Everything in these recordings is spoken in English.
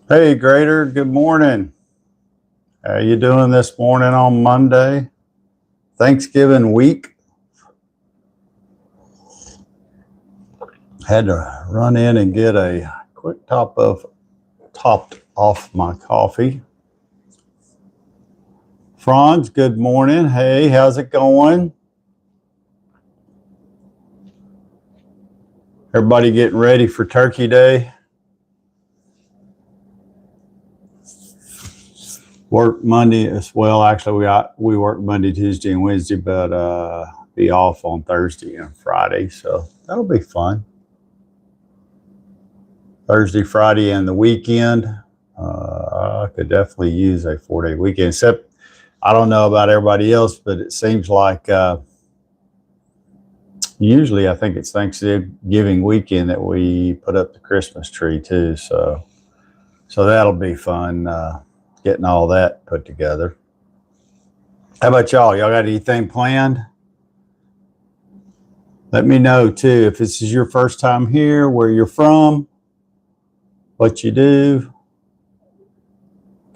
Hey, Grader, good morning. How you doing this morning on Monday? Thanksgiving week. Had to run in and get a quick topped off my coffee. Franz, good morning. Hey, how's it going? Everybody getting ready for Turkey Day? Work Monday as well. Actually, we work Monday, Tuesday, and Wednesday, but be off on Thursday and Friday, so that'll be fun. Thursday, Friday, and the weekend. I could definitely use a 4-day weekend. Except, I don't know about everybody else, but it seems like usually I think it's Thanksgiving weekend that we put up the Christmas tree too. So that'll be fun. Getting all that put together. How about y'all? Y'all got anything planned? Let me know too if this is your first time here, where you're from, what you do.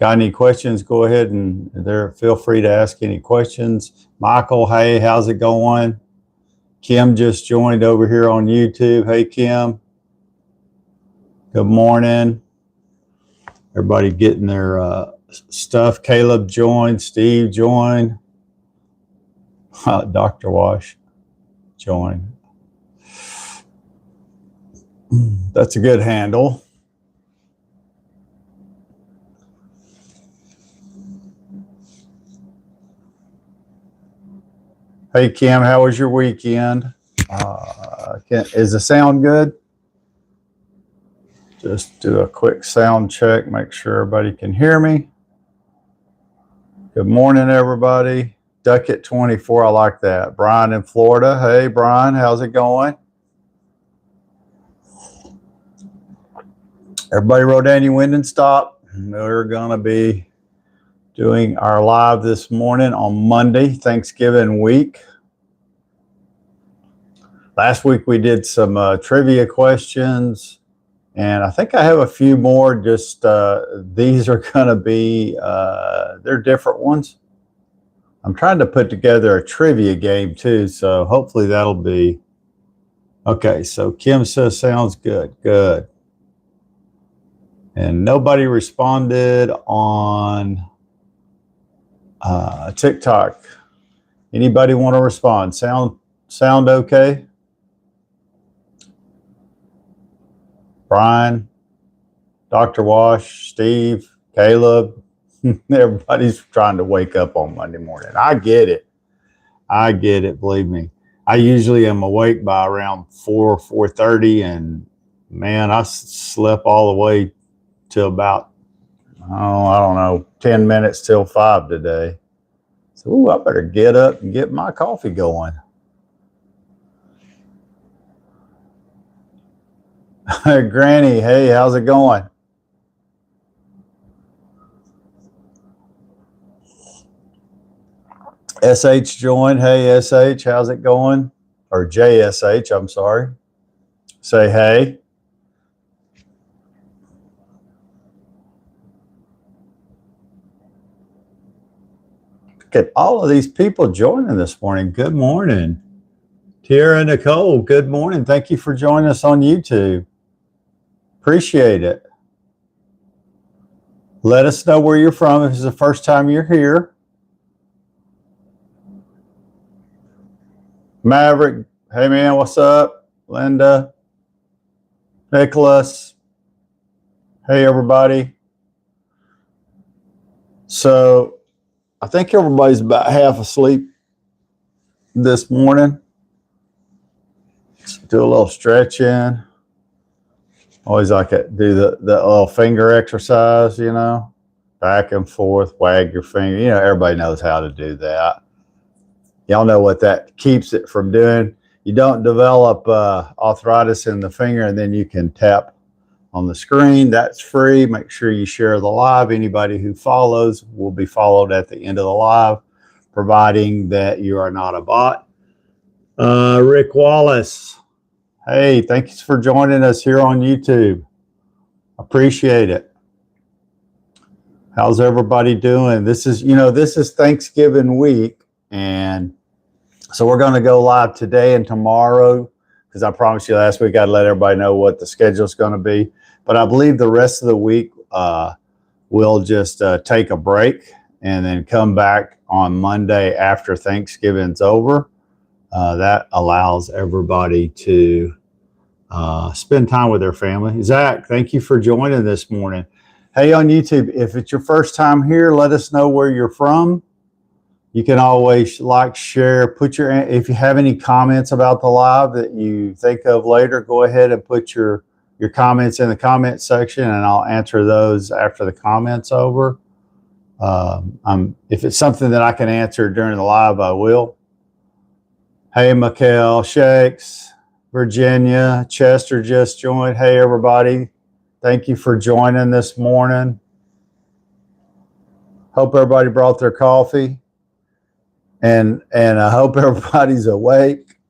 Got any questions? Go ahead and feel free to ask any questions. Michael, hey, how's it going? Kim just joined over here on YouTube. Hey, Kim. Good morning. Everybody getting their stuff. Caleb joined. Steve joined. Dr. Wash joined. That's a good handle. Hey, Kim, how was your weekend? Is the sound good? Just do a quick sound check, make sure everybody can hear me. Good morning, everybody. Ducket 24, I like that. Brian in Florida. Hey, Brian, how's it going? Everybody wrote down your wind and stop. We're going to be doing our live this morning on Monday, Thanksgiving week. Last week we did some trivia questions. And I think I have a few more. Just these are going to be, they're different ones. I'm trying to put together a trivia game too, so hopefully that'll be okay. So Kim says sounds good. Good. And nobody responded on TikTok. Anybody want to respond? Sound okay? Brian, Dr. Wash, Steve, Caleb, everybody's trying to wake up on Monday morning. I get it. Believe me. I usually am awake by around 4:30, and man, I slept all the way till about, I don't know, 10 minutes till 5 today. So, I better get up and get my coffee going. Granny, hey, how's it going? SH joined. Hey, SH, how's it going? Or JSH, I'm sorry. Say hey. Look at all of these people joining this morning. Good morning. Tara Nicole, good morning. Thank you for joining us on YouTube. Appreciate it. Let us know where you're from if it's the first time you're here. Maverick, hey man, what's up? Linda, Nicholas, hey everybody. So I think everybody's about half asleep this morning. Let's do a little stretching. Always like to do the little finger exercise, back and forth, wag your finger. Everybody knows how to do that. Y'all know what that keeps it from doing. You don't develop arthritis in the finger, and then you can tap on the screen. That's free. Make sure you share the live. Anybody who follows will be followed at the end of the live, providing that you are not a bot. Rick Wallace, hey, thanks for joining us here on YouTube. Appreciate it. How's everybody doing? This is Thanksgiving week, and so we're going to go live today and tomorrow because I promised you last week I'd let everybody know what the schedule is going to be. But I believe the rest of the week we'll just take a break and then come back on Monday after Thanksgiving's over. That allows everybody to spend time with their family. Zach, thank you for joining this morning. Hey, on YouTube, if it's your first time here, let us know where you're from. You can always like, share, if you have any comments about the live that you think of later, go ahead and put your comments in the comment section and I'll answer those after the comments over. If it's something that I can answer during the live, I will. Hey, Mikhail, Shakes, Virginia, Chester just joined. Hey, everybody. Thank you for joining this morning. Hope everybody brought their coffee. And I hope everybody's awake.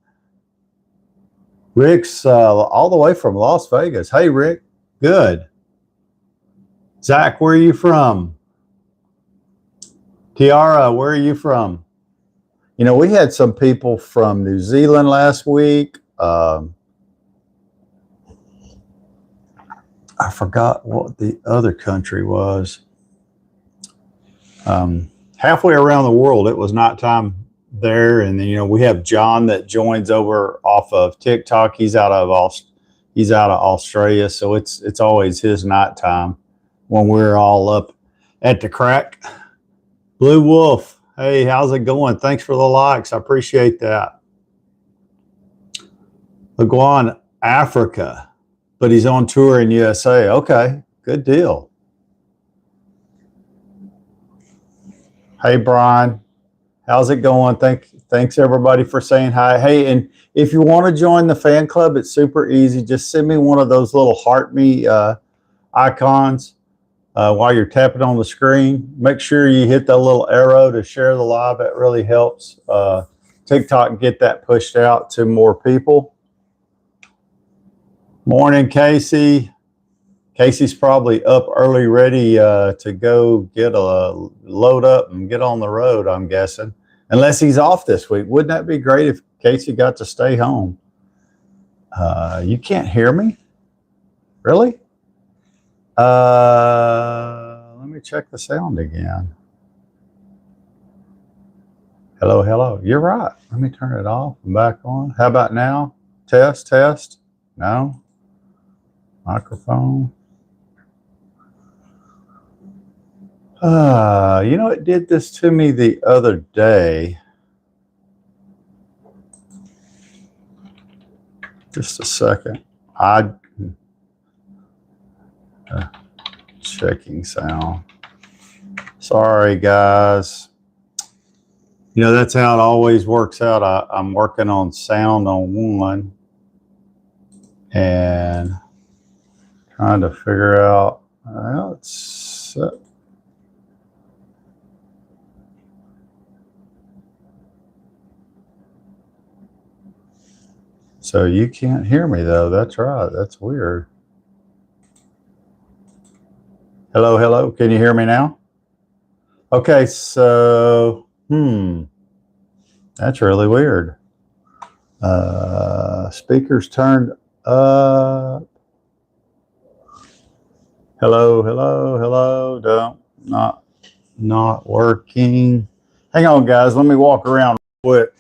Rick's all the way from Las Vegas. Hey, Rick. Good. Zach, where are you from? Tiara, where are you from? You know, we had some people from New Zealand last week. I forgot what the other country was. Halfway around the world, it was nighttime there. And then, you know, we have John that joins over off of TikTok. He's out of Australia. So it's always his nighttime when we're all up at the crack. Blue Wolf. Hey, how's it going? Thanks for the likes. I appreciate that. Laguan, Africa. But he's on tour in USA. Okay, good deal. Hey, Brian. How's it going? Thanks, everybody, for saying hi. Hey, and if you want to join the fan club, it's super easy. Just send me one of those little heart me icons while you're tapping on the screen. Make sure you hit that little arrow to share the live. That really helps TikTok get that pushed out to more people. Morning, Casey. Casey's probably up early, ready to go get a load up and get on the road, I'm guessing. Unless he's off this week. Wouldn't that be great if Casey got to stay home? You can't hear me? Really? Let me check the sound again. Hello, hello. You're right. Let me turn it off and back on. How about now? Test, test. No? Microphone. You know, it did this to me the other day. Just a second. Checking sound. Sorry, guys. You know, that's how it always works out. I'm working on sound on one and trying to figure out how it's set. So you can't hear me though. That's right. That's weird. Hello, hello. Can you hear me now? Okay, so that's really weird. Speakers turned up. Hello, hello, hello. Not working. Hang on, guys. Let me walk around real quick.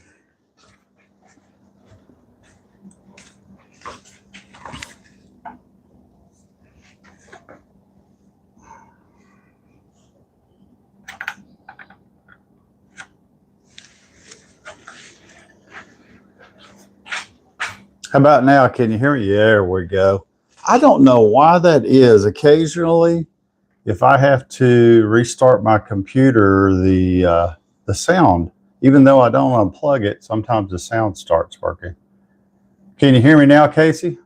How about now? Can you hear me? There we go. I don't know why that is. Occasionally, if I have to restart my computer, the sound, even though I don't unplug it, sometimes the sound starts working. Can you hear me now, Casey?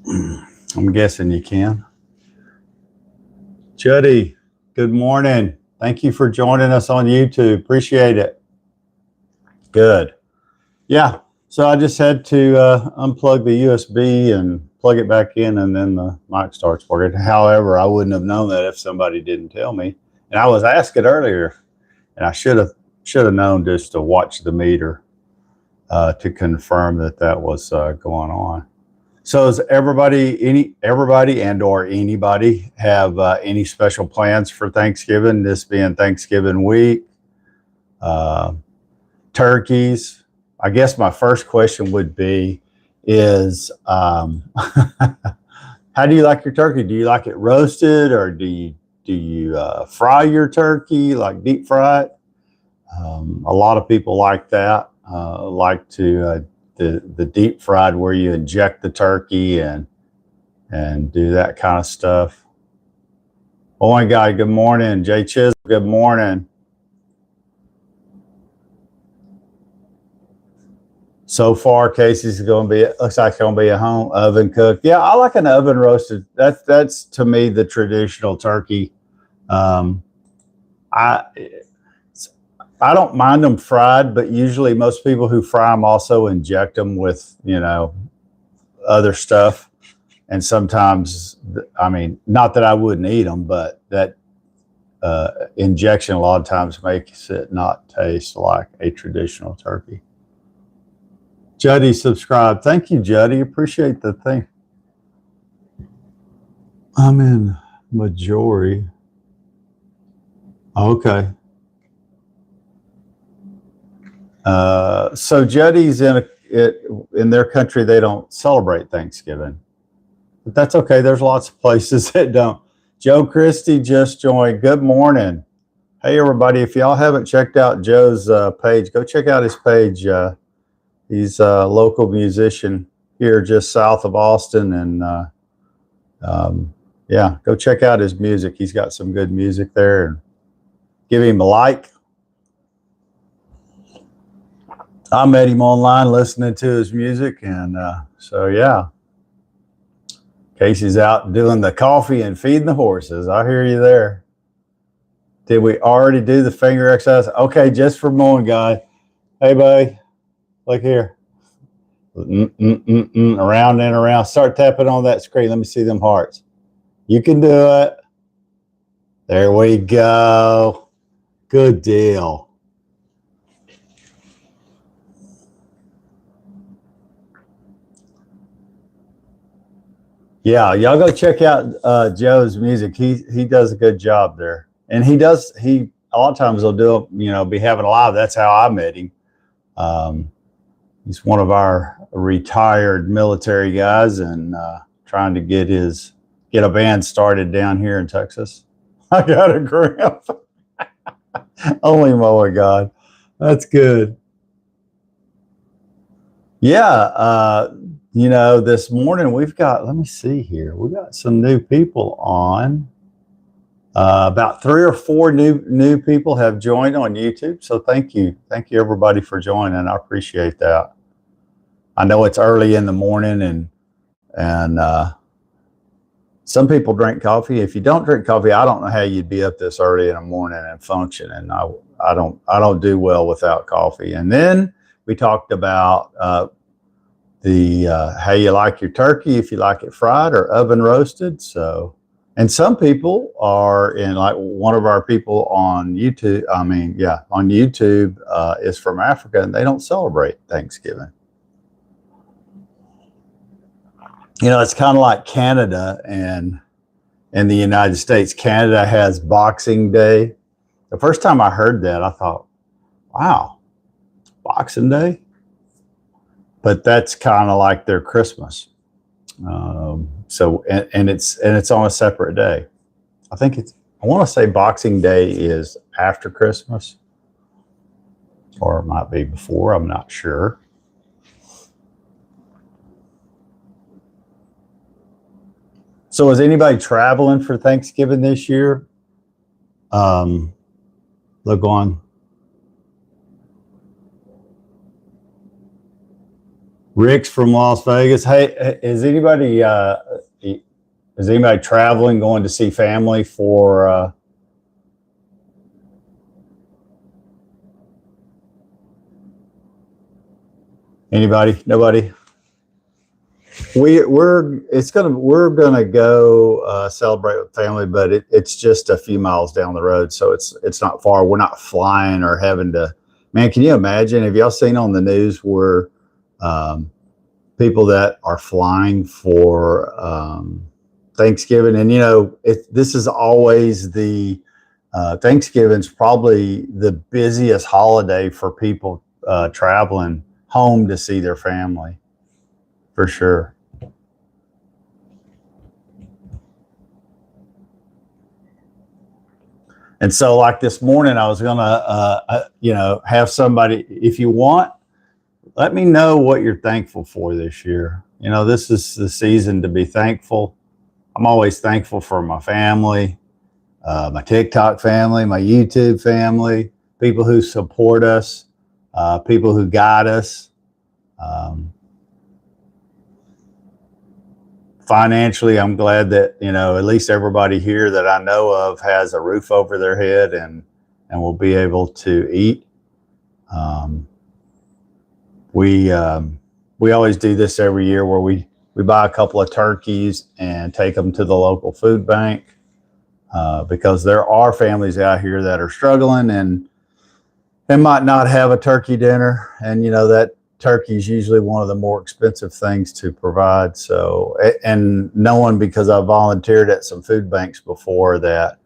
I'm guessing you can. Juddy, good morning. Thank you for joining us on YouTube. Appreciate it. Good. Yeah. So I just had to unplug the USB and plug it back in, and then the mic starts working. However, I wouldn't have known that if somebody didn't tell me. And I was asked it earlier, and I should have known just to watch the meter to confirm that was going on. So does everybody and or anybody have any special plans for Thanksgiving? This being Thanksgiving week, turkeys. I guess my first question would be is how do you like your turkey? Do you like it roasted, or do you fry your turkey, like deep fry it? A lot of people like that, like to the deep fried, where you inject the turkey and do that kind of stuff. Oh my God, good morning. Jay Chisholm, good morning. So far, Casey's looks like it's going to be a home oven cooked. Yeah, I like an oven roasted. That's to me the traditional turkey. I don't mind them fried, but usually most people who fry them also inject them with, other stuff. And sometimes, I mean, not that I wouldn't eat them, but that injection a lot of times makes it not taste like a traditional turkey. Juddy subscribed. Thank you, Juddy. Appreciate the thing. I'm in majority. Okay. So Juddy's in their country, they don't celebrate Thanksgiving, but that's okay. There's lots of places that don't. Joe Christie just joined. Good morning. Hey, everybody. If y'all haven't checked out Joe's page, go check out his page. He's a local musician here just south of Austin. And yeah, go check out his music. He's got some good music there. And give him a like. I met him online listening to his music. And so, yeah. Casey's out doing the coffee and feeding the horses. I hear you there. Did we already do the finger exercise? Okay, just for a moment, guy. Hey, buddy. Look here. Around and around. Start tapping on that screen. Let me see them hearts. You can do it. There we go. Good deal. Yeah, y'all go check out Joe's music. He does a good job there. And he a lot of times he'll do it, be having a live. That's how I met him. He's one of our retired military guys, and trying to get a band started down here in Texas. I got a grip. Only my God. That's good. Yeah. This morning let me see here. We got some new people on. About 3 or 4 new people have joined on YouTube. So thank you everybody for joining. I appreciate that. I know it's early in the morning, and some people drink coffee. If you don't drink coffee, I don't know how you'd be up this early in the morning and function. And I don't do well without coffee. And then we talked about how you like your turkey, if you like it fried or oven roasted. So, and some people are in, like one of our people on YouTube. On YouTube is from Africa, and they don't celebrate Thanksgiving. It's kind of like Canada and the United States. Canada has Boxing Day. The first time I heard that, I thought, wow, Boxing Day? But that's kind of like their Christmas. So it's on a separate day. I want to say Boxing Day is after Christmas, or it might be before. I'm not sure. So is anybody traveling for Thanksgiving this year? Look on. Rick's from Las Vegas. Hey, is anybody traveling, going to see family for anybody? Nobody? we're gonna go celebrate with family, but it's just a few miles down the road, so it's not far. We're not flying or having to. Man, can you imagine? Have y'all seen on the news where um, people that are flying for Thanksgiving? And this is always the Thanksgiving's probably the busiest holiday for people traveling home to see their family, for sure. And so, like this morning, I was gonna, have somebody. If you want, let me know what you're thankful for this year. This is the season to be thankful. I'm always thankful for my family, my TikTok family, my YouTube family, people who support us, people who guide us. Um, Financially, I'm glad that at least everybody here that I know of has a roof over their head and will be able to eat. Um, we always do this every year where we buy a couple of turkeys and take them to the local food bank because there are families out here that are struggling and might not have a turkey dinner, and that turkey is usually one of the more expensive things to provide. So, and knowing, because I volunteered at some food banks before, that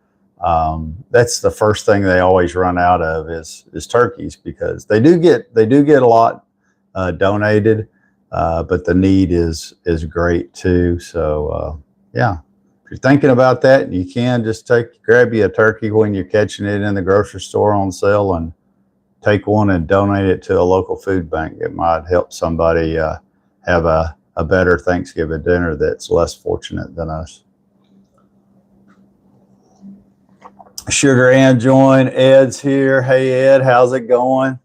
that's the first thing they always run out of is turkeys, because they do get a lot donated, but the need is great too. So yeah, if you're thinking about that, you can just grab you a turkey when you're catching it in the grocery store on sale and take one and donate it to a local food bank. It might help somebody have a better Thanksgiving dinner that's less fortunate than us. Sugar Ann joined. Ed's here. Hey, Ed, how's it going?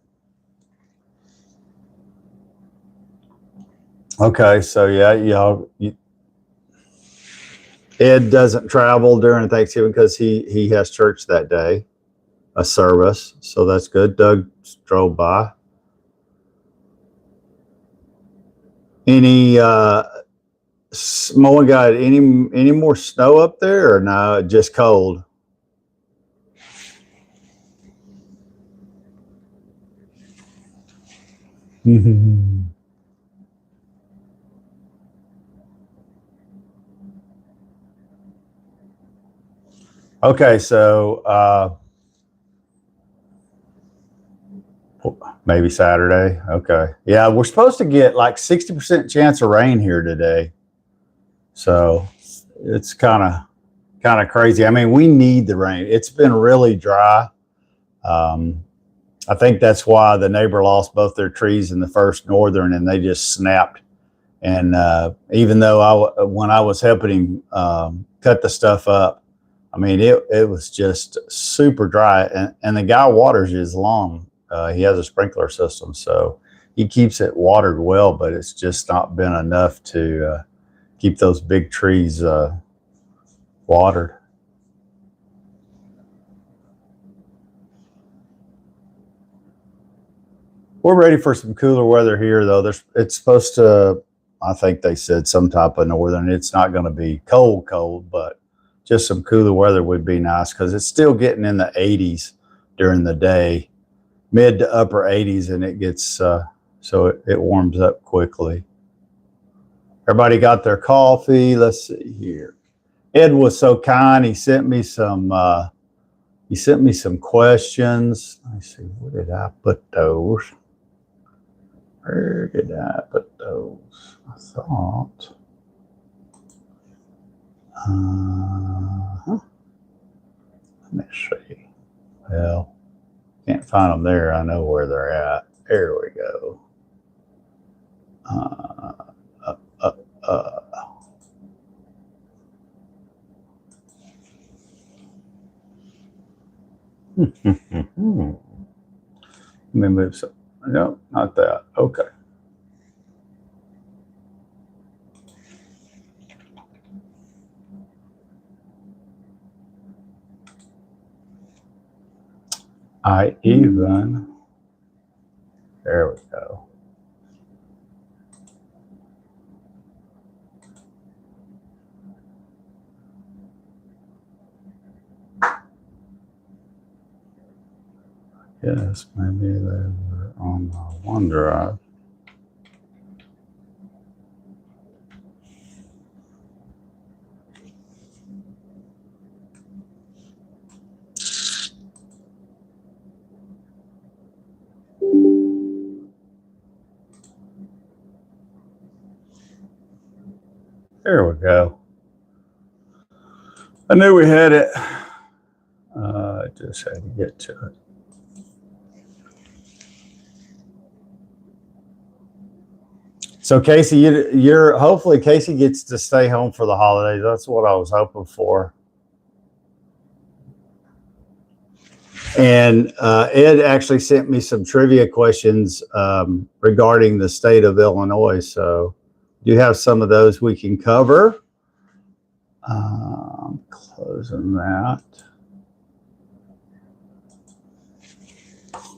Okay, so yeah, Ed doesn't travel during Thanksgiving because he has church that day, a service. So that's good. Doug drove by. Any Moen got any more snow up there, or no? Just cold. Okay, so maybe Saturday. Okay, yeah, we're supposed to get like 60% chance of rain here today, so it's kind of crazy. I mean, we need the rain. It's been really dry. Um, I think that's why the neighbor lost both their trees in the first northern, and they just snapped. And even though when I was helping him cut the stuff up, I mean, it was just super dry. And the guy waters his lawn. He has a sprinkler system, so he keeps it watered well, but it's just not been enough to keep those big trees watered. We're ready for some cooler weather here, though. It's supposed to, I think they said, some type of northern. It's not going to be cold, but just some cooler weather would be nice, because it's still getting in the 80s during the day, mid to upper 80s, and it gets so it warms up quickly. Everybody got their coffee. Let's see here. Ed was so kind. He sent me some questions. Let me see. Where did I put those? Where did I put those? I thought. Let me see. Well, can't find them there. I know where they're at. There we go. Let me move some. No, not that. Okay. I even, there we go. guess maybe they were on the OneDrive. There we go. I knew we had it. I just had to get to it. So Casey, you're hopefully Casey gets to stay home for the holidays. That's what I was hoping for. And Ed actually sent me some trivia questions regarding the state of Illinois. So do you have some of those we can cover? I'm closing that.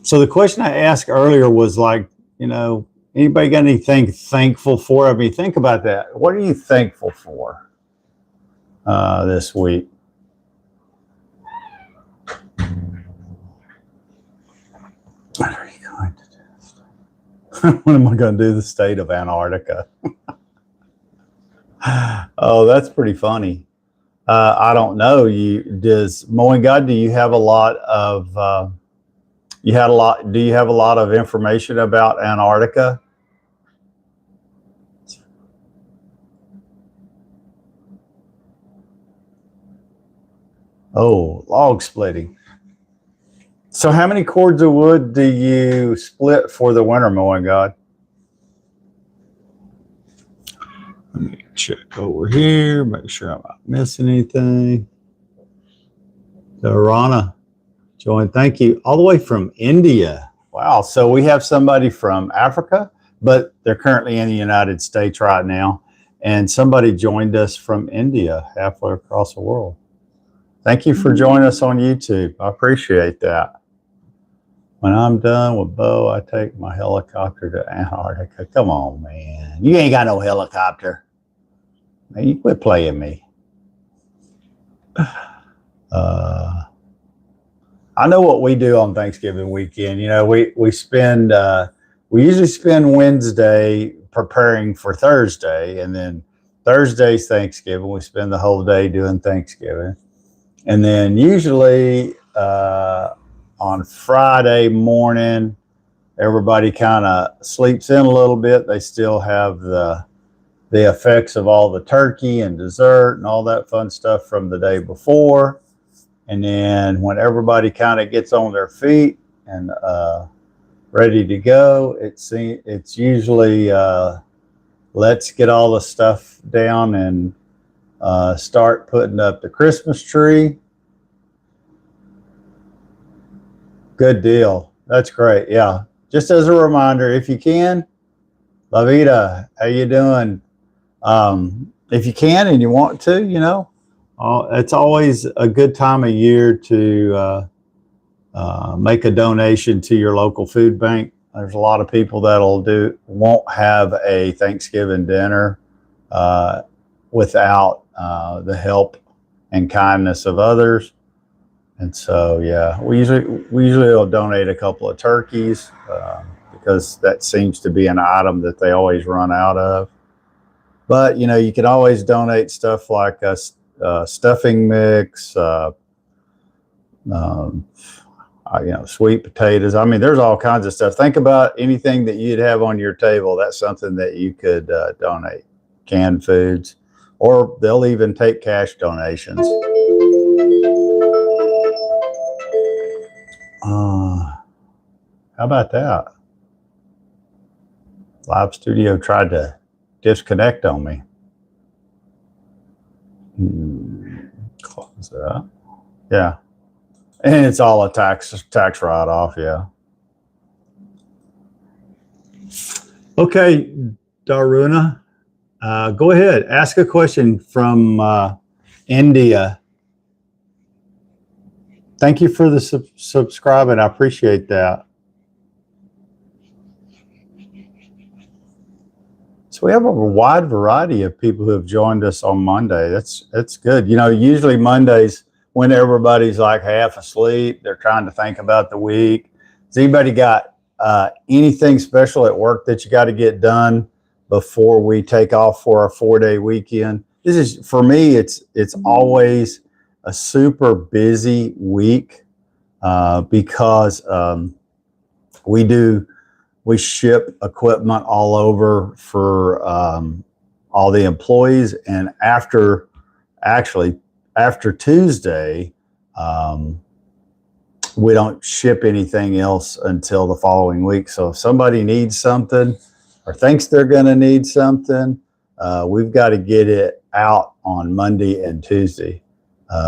So the question I asked earlier was like, you know, anybody got anything thankful for? I mean, think about that. What are you thankful for this week? What are you going to do? What am I going to do? The state of Antarctica. Oh, that's pretty funny. I don't know. Mowing God, do you have a lot of do you have a lot of information about Antarctica? Oh, log splitting. So how many cords of wood do you split for the winter, Mowing God? Let me check over here, make sure I'm not missing anything. Rana joined, thank you. All the way from India. Wow, so we have somebody from Africa, but they're currently in the United States right now. And somebody joined us from India, halfway across the world. Thank you for joining us on YouTube. I appreciate that. When I'm done with Bo, I take my helicopter to Antarctica. Come on, man. You ain't got no helicopter. Man, you quit playing me. I know what we do on Thanksgiving weekend. You know, we usually spend Wednesday preparing for Thursday, and then Thursday's Thanksgiving. We spend the whole day doing Thanksgiving. And then usually on Friday morning, everybody kind of sleeps in a little bit. They still have the effects of all the turkey and dessert and all that fun stuff from the day before. And then when everybody kind of gets on their feet and ready to go, it's usually let's get all the stuff down and start putting up the Christmas tree. Good deal. That's great. Yeah. Just as a reminder, if you can, Lavita, how you doing? If you can and you want to, you know, it's always a good time of year to make a donation to your local food bank. There's a lot of people won't have a Thanksgiving dinner without the help and kindness of others. And so, yeah, we usually will donate a couple of turkeys because that seems to be an item that they always run out of. But, you know, you can always donate stuff like a stuffing mix, you know, sweet potatoes. I mean, there's all kinds of stuff. Think about anything that you'd have on your table. That's something that you could donate. Canned foods, or they'll even take cash donations. How about that? Live Studio tried to disconnect on me. Close that. Yeah. And it's all a tax write-off, yeah. Okay, Daruna, go ahead. Ask a question from India. Thank you for the subscribing. I appreciate that. So we have a wide variety of people who have joined us on Monday. That's good. You know, usually Mondays when everybody's like half asleep, they're trying to think about the week. Has anybody got anything special at work that you got to get done before we take off for a 4-day weekend? This is, for me, it's always a super busy week because we ship equipment all over for all the employees, and after Tuesday, we don't ship anything else until the following week. So if somebody needs something or thinks they're going to need something, we've got to get it out on Monday and Tuesday.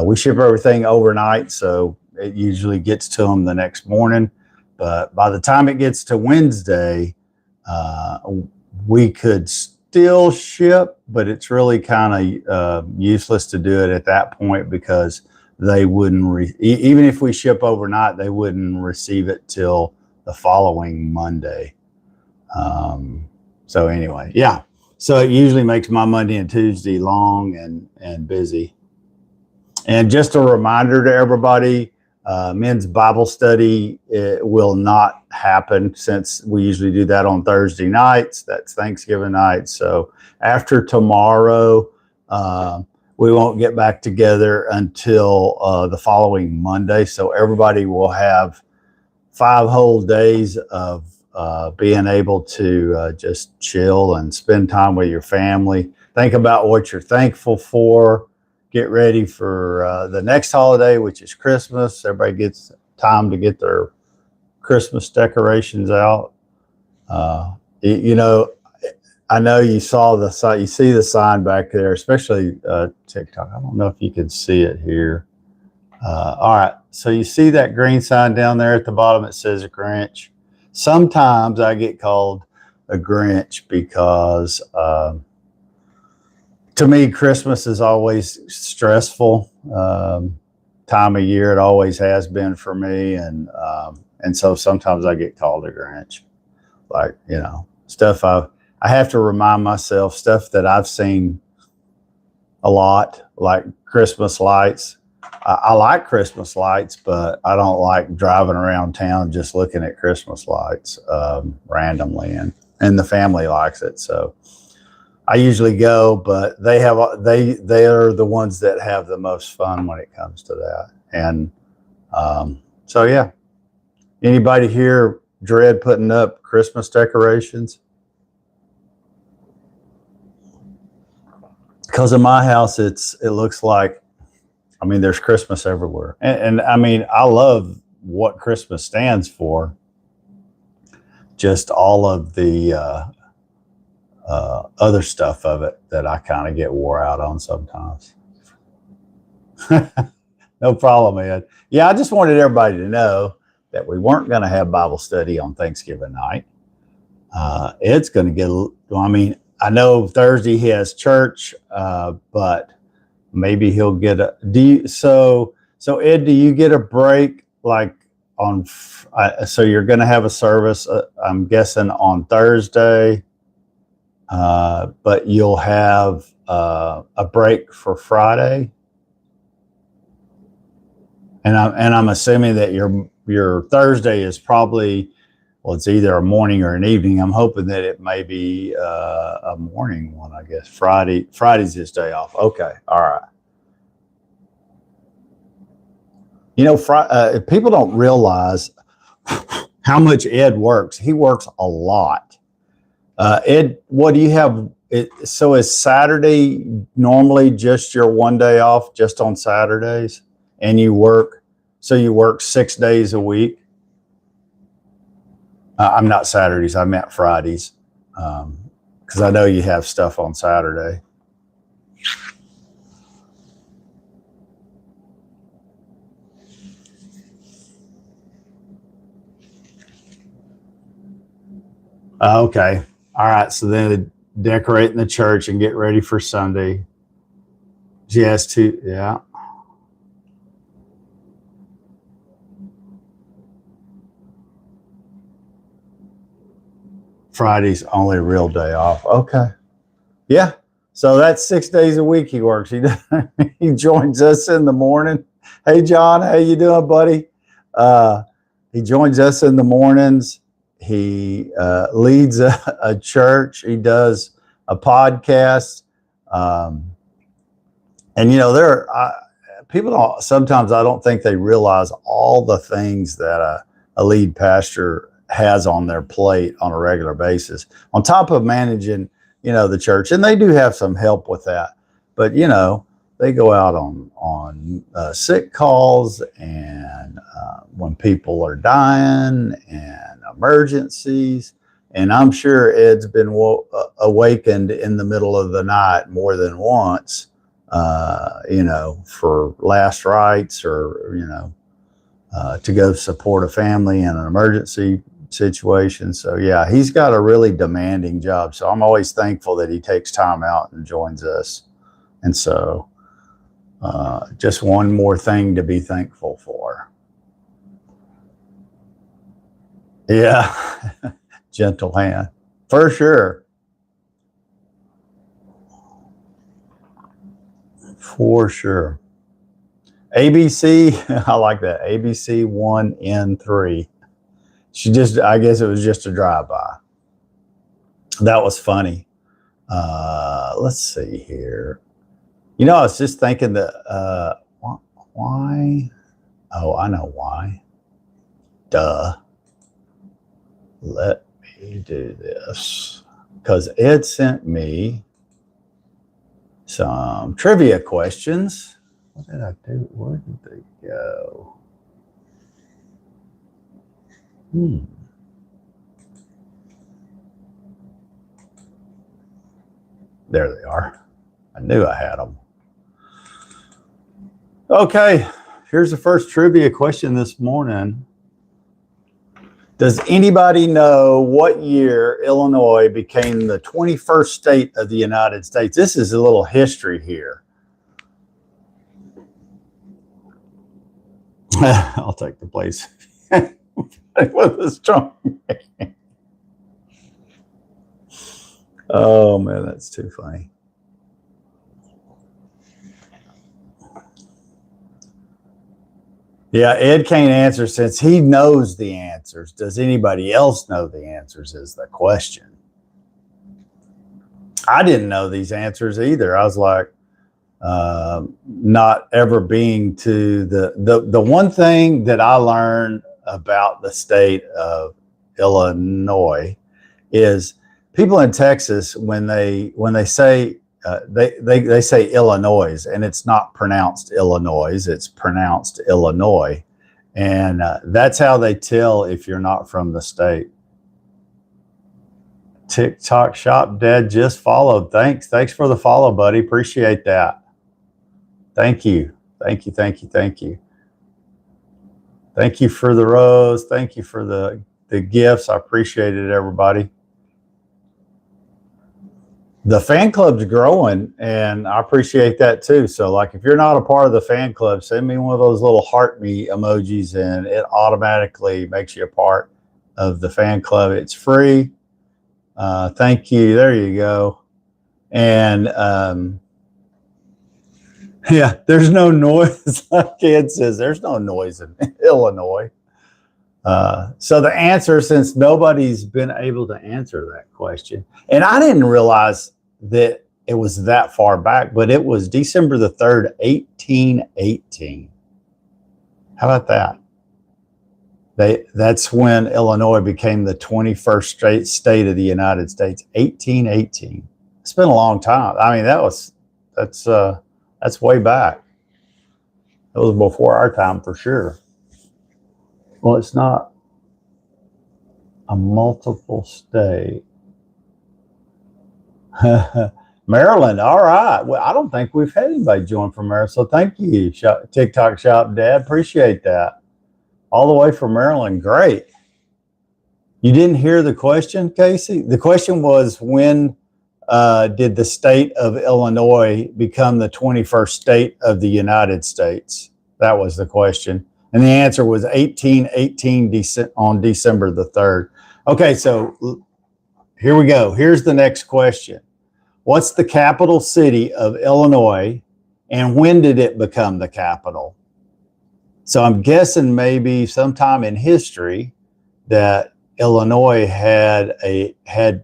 We ship everything overnight, so it usually gets to them the next morning. But by the time it gets to Wednesday, we could still ship, but it's really kind of useless to do it at that point because they wouldn't, even if we ship overnight, they wouldn't receive it till the following Monday. So anyway, yeah. So it usually makes my Monday and Tuesday long and busy. And just a reminder to everybody, men's Bible study will not happen since we usually do that on Thursday nights. That's Thanksgiving night. So after tomorrow, we won't get back together until the following Monday. So everybody will have 5 whole days of being able to just chill and spend time with your family. Think about what you're thankful for. Get ready for the next holiday, which is Christmas. Everybody gets time to get their Christmas decorations out. You know, I know you saw the sign. You see the sign back there, especially TikTok. I don't know if you can see it here. All right, so you see that green sign down there at the bottom? It says a Grinch. Sometimes I get called a Grinch because to me, Christmas is always stressful time of year. It always has been for me, and so sometimes I get called a Grinch. Like, you know, stuff I have to remind myself, stuff that I've seen a lot, like Christmas lights. I like Christmas lights, but I don't like driving around town just looking at Christmas lights randomly, and the family likes it, so I usually go, but they are the ones that have the most fun when it comes to that. And so yeah, anybody here dread putting up Christmas decorations? Because in my house, it looks like, I mean, there's Christmas everywhere, and I mean, I love what Christmas stands for. Just all of the other stuff of it that I kind of get wore out on sometimes. No problem, Ed. Yeah, I just wanted everybody to know that we weren't going to have Bible study on Thanksgiving night. Ed's going to get, I mean, I know Thursday he has church, but maybe he'll get so Ed, do you get a break like on, so you're going to have a service, I'm guessing on Thursday, but you'll have a break for Friday, and I'm assuming that your Thursday is probably, well, it's either a morning or an evening. I'm hoping that it may be a morning one, I guess. Friday's his day off. Okay, all right. You know, people don't realize how much Ed works. He works a lot. Ed, what do you have? So is Saturday normally just your one day off, just on Saturdays? And you work 6 days a week? I'm not Saturdays, I meant Fridays. Because I know you have stuff on Saturday. Okay. All right. So then decorating the church and get ready for Sunday. She has to, yeah. Friday's only real day off. Okay. Yeah. So that's 6 days a week he works. He joins us in the morning. Hey, John, how you doing, buddy? He joins us in the mornings. He leads a church. He does a podcast. And people don't, sometimes I don't think they realize all the things that a lead pastor has on their plate on a regular basis, on top of managing, the church. And they do have some help with that, but they go out on sick calls and when people are dying and emergencies. And I'm sure Ed's been awakened in the middle of the night more than once, for last rites or, to go support a family in an emergency situation. So yeah, he's got a really demanding job. So I'm always thankful that he takes time out and joins us. And so just one more thing to be thankful for. Yeah. Gentle hand, for sure. For sure. ABC, I like that. ABC 1N3. I guess it was just a drive-by. That was funny. Let's see here. I was just thinking that, why? Oh, I know why. Duh. Let me do this. Because Ed sent me some trivia questions. What did I do? Where did they go? There they are. I knew I had them. Okay, here's the first trivia question this morning. Does anybody know what year Illinois became the 21st state of the United States? This is a little history here. I'll take the place. With a strong man. Oh man, that's too funny. Yeah, Ed can't answer since he knows the answers. Does anybody else know the answers is the question. I didn't know these answers either. I was like, not ever being to the one thing that I learned about the state of Illinois is people in Texas, when they say they say Illinois, and it's not pronounced Illinois, it's pronounced Illinois. And that's how they tell if you're not from the state. TikTok shop, Dad just followed. Thanks for the follow, buddy. Appreciate that. Thank you. Thank you for the rose. Thank you for the gifts. I appreciate it, everybody. The fan club's growing, and I appreciate that too. So like, if you're not a part of the fan club, send me one of those little heart me emojis and it automatically makes you a part of the fan club. It's free. Thank you. There you go. And yeah, there's no noise. Like Ed says, there's no noise in Illinois. So the answer, since nobody's been able to answer that question, and I didn't realize that it was that far back, but it was December the 3rd, 1818. How about that? That's when Illinois became the 21st state of the United States, 1818. It's been a long time. I mean, that's way back. It was before our time for sure. Well, it's not a multiple state. Maryland, all right. Well, I don't think we've had anybody join from Maryland, so thank you, TikTok Shop Dad. Appreciate that. All the way from Maryland, great. You didn't hear the question, Casey? The question was, when did the state of Illinois become the 21st state of the United States? That was the question. And the answer was 1818 on December the 3rd. Okay, so here we go. Here's the next question. What's the capital city of Illinois, and when did it become the capital? So I'm guessing maybe sometime in history that Illinois had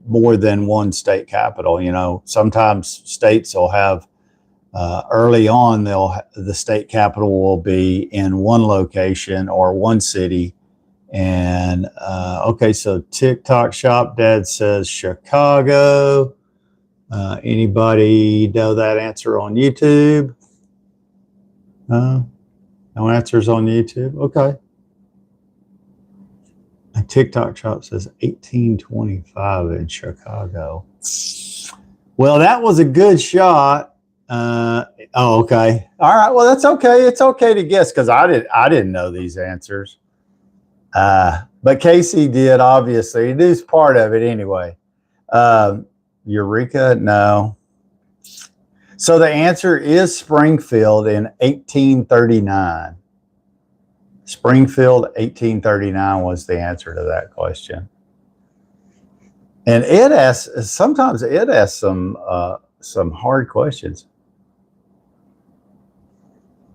more than one state capital. You know, sometimes states will have early on the state capital will be in one location or one city. And okay, so TikTok Shop Dad says Chicago. Anybody know that answer on YouTube? No answers on YouTube. Okay. And TikTok Shop says 1825 in Chicago. Well, that was a good shot. Okay. All right. Well, that's okay. It's okay to guess because I didn't know these answers. But Casey did, obviously. It is part of it anyway. Eureka? No. So the answer is Springfield in 1839. Springfield, 1839 was the answer to that question. And sometimes it asks some hard questions.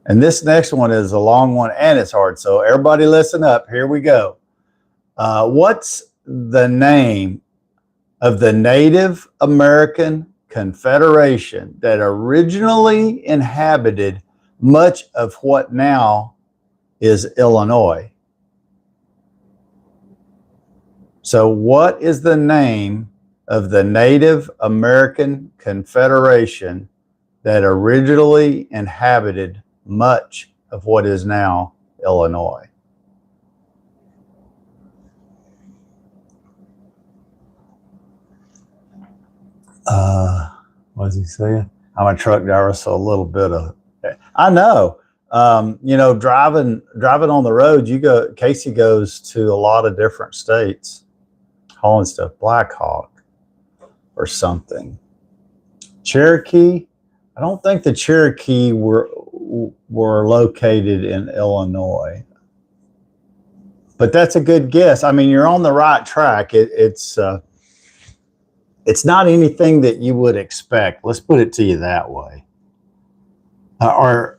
And this next one is a long one and it's hard. So everybody listen up. Here we go. What's the name of the Native American Confederation that originally inhabited much of what now is Illinois? So what is the name of the Native American Confederation that originally inhabited much of what is now Illinois? What does he say? I'm a truck driver, so a little bit of, I know. Driving on the road, Casey goes to a lot of different states, hauling stuff, Black Hawk or something. Cherokee. I don't think the Cherokee were located in Illinois, but that's a good guess. I mean, you're on the right track. It's not anything that you would expect. Let's put it to you that way. I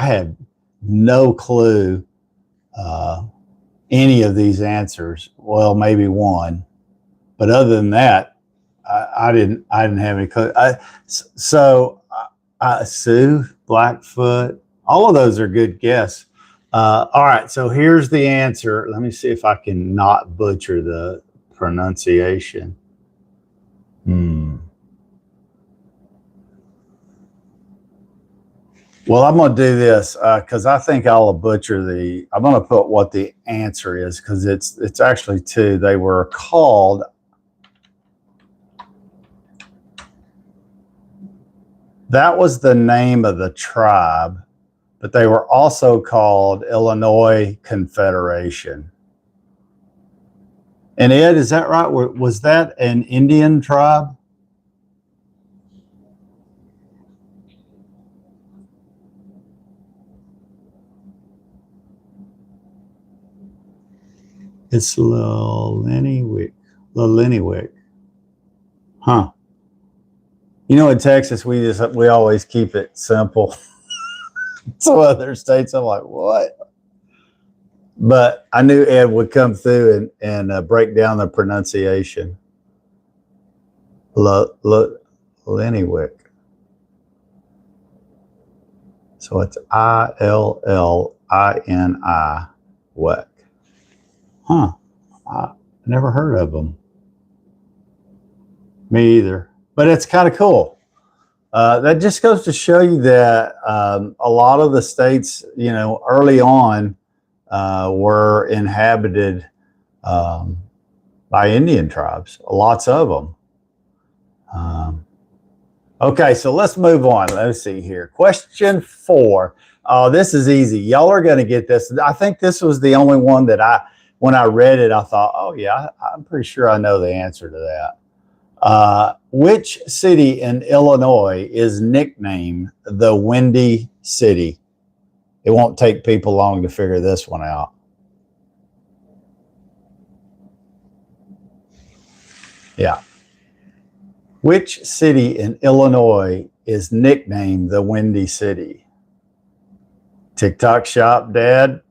had no clue any of these answers. Well, maybe one, but other than that, I didn't have any clue. Sioux, Blackfoot, all of those are good guess. All right, so here's the answer. Let me see if I can not butcher the pronunciation. Well, I'm going to do this because I think I'll butcher I'm going to put what the answer is because it's actually two. They were called, that was the name of the tribe, but they were also called Illinois Confederation. And Ed, is that right? Was that an Indian tribe? It's Lennywick. Huh. You know, in Texas, we always keep it simple. So other states, I'm like, what? But I knew Ed would come through and break down the pronunciation. Lennywick. So it's Illini, Wick. Huh. I never heard of them. Me either. But it's kind of cool. That just goes to show you that a lot of the states, early on were inhabited by Indian tribes, lots of them. Okay, so let's move on. Let's see here. Question 4. This is easy. Y'all are going to get this. I think this was the only one that when I read it, I thought, oh yeah, I'm pretty sure I know the answer to that. Which city in Illinois is nicknamed the Windy City? It won't take people long to figure this one out. Yeah. Which city in Illinois is nicknamed the Windy City? TikTok shop, Dad.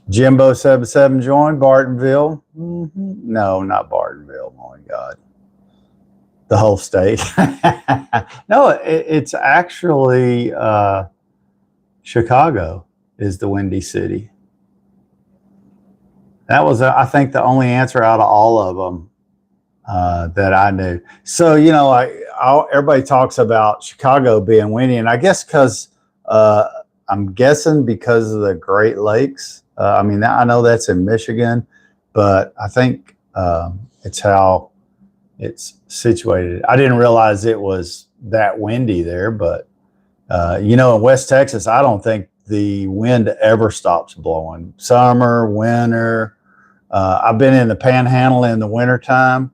Jimbo77 joined. Bartonville. No, not Bartonville. Oh my God. The whole state. No, it's actually Chicago is the Windy City. That was, I think, the only answer out of all of them that I knew. So, you know, everybody talks about Chicago being windy, and I guess because I'm guessing because of the Great Lakes. I mean, I know that's in Michigan, but I think it's how it's situated. I didn't realize it was that windy there, but you know, in West Texas, I don't think the wind ever stops blowing. Summer, winter. I've been in the Panhandle in the wintertime,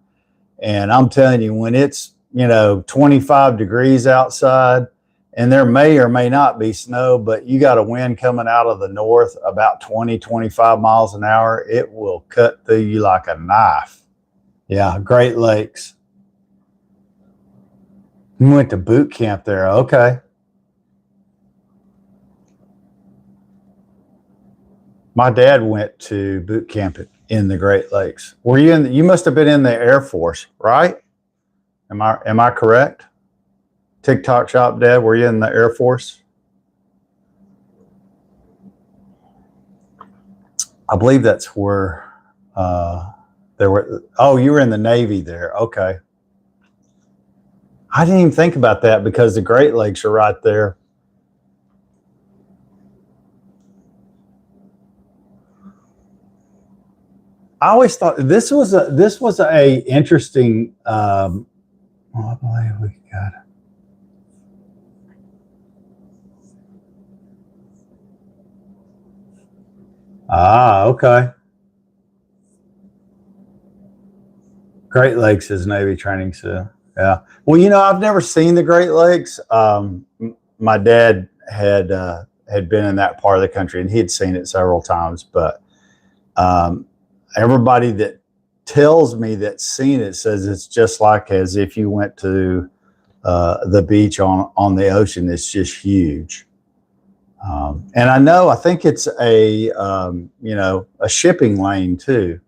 and I'm telling you, when it's, you know, 25 degrees outside, and there may or may not be snow, but you got a wind coming out of the north about 20, 25 miles an hour, it will cut through you like a knife. Yeah, Great Lakes. You went to boot camp there. Okay. My dad went to boot camp in the Great Lakes. Were you in? You must have been in the Air Force, right? Am I correct? TikTok shop, Dad. Were you in the Air Force? I believe that's where there were. Oh, you were in the Navy there. Okay. I didn't even think about that because the Great Lakes are right there. I always thought this was a interesting. Oh, I believe we got it. Ah, okay. Great Lakes is Navy training, so yeah. Well, you know, I've never seen the Great Lakes. My dad had been in that part of the country, and he had seen it several times. But everybody that tells me that's seen it says it's just like as if you went to the beach on the ocean. It's just huge. And I think it's a you know, a shipping lane too.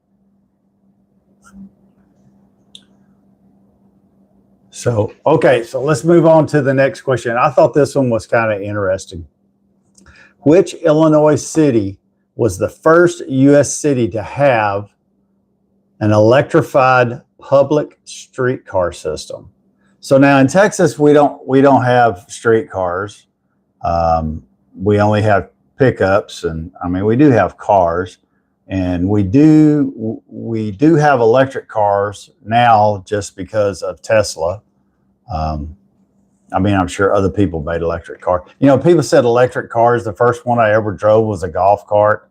So, okay, so let's move on to the next question. I thought this one was kind of interesting. Which Illinois city was the first U.S. city to have an electrified public streetcar system? So now in Texas, we don't have streetcars. We only have pickups, and I mean, we do have cars, and we do have electric cars now just because of Tesla. I mean, I'm sure other people made electric cars. You know, people said electric cars. The first one I ever drove was a golf cart,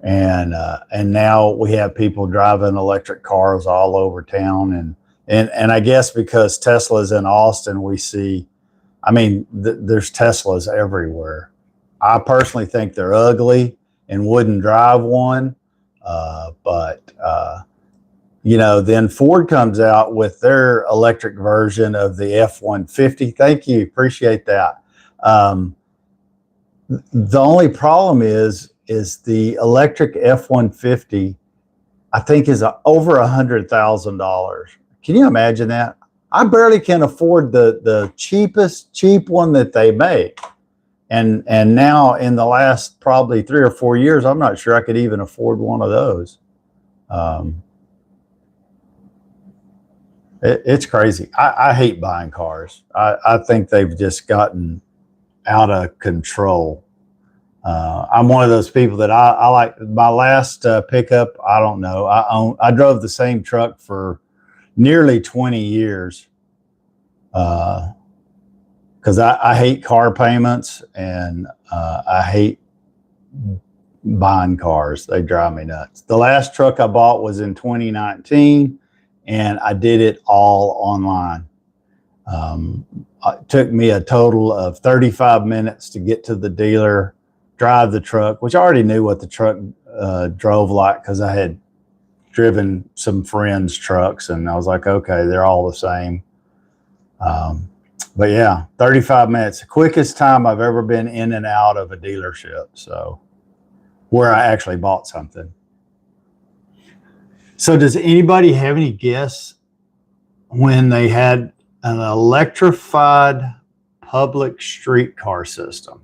and now we have people driving electric cars all over town, and I guess because Tesla's in Austin, we see. I mean, there's Teslas everywhere. I personally think they're ugly and wouldn't drive one, but you know, then Ford comes out with their electric version of the F-150. Thank you. Appreciate that. The only problem is the electric F-150, I think, is over $100,000. Can you imagine that? I barely can afford the cheap one that they make. And now in the last probably 3 or 4 years, I'm not sure I could even afford one of those. It's crazy. I hate buying cars. I think they've just gotten out of control. I'm one of those people that I like. My last pickup, I don't know. I drove the same truck for nearly 20 years because I hate car payments, and I hate buying cars. They drive me nuts. The last truck I bought was in 2019. And I did it all online. It took me a total of 35 minutes to get to the dealer, drive the truck, which I already knew what the truck drove like because I had driven some friends' trucks, and I was like, okay, they're all the same. But yeah, 35 minutes, the quickest time I've ever been in and out of a dealership. So where I actually bought something. So does anybody have any guess when they had an electrified public streetcar system?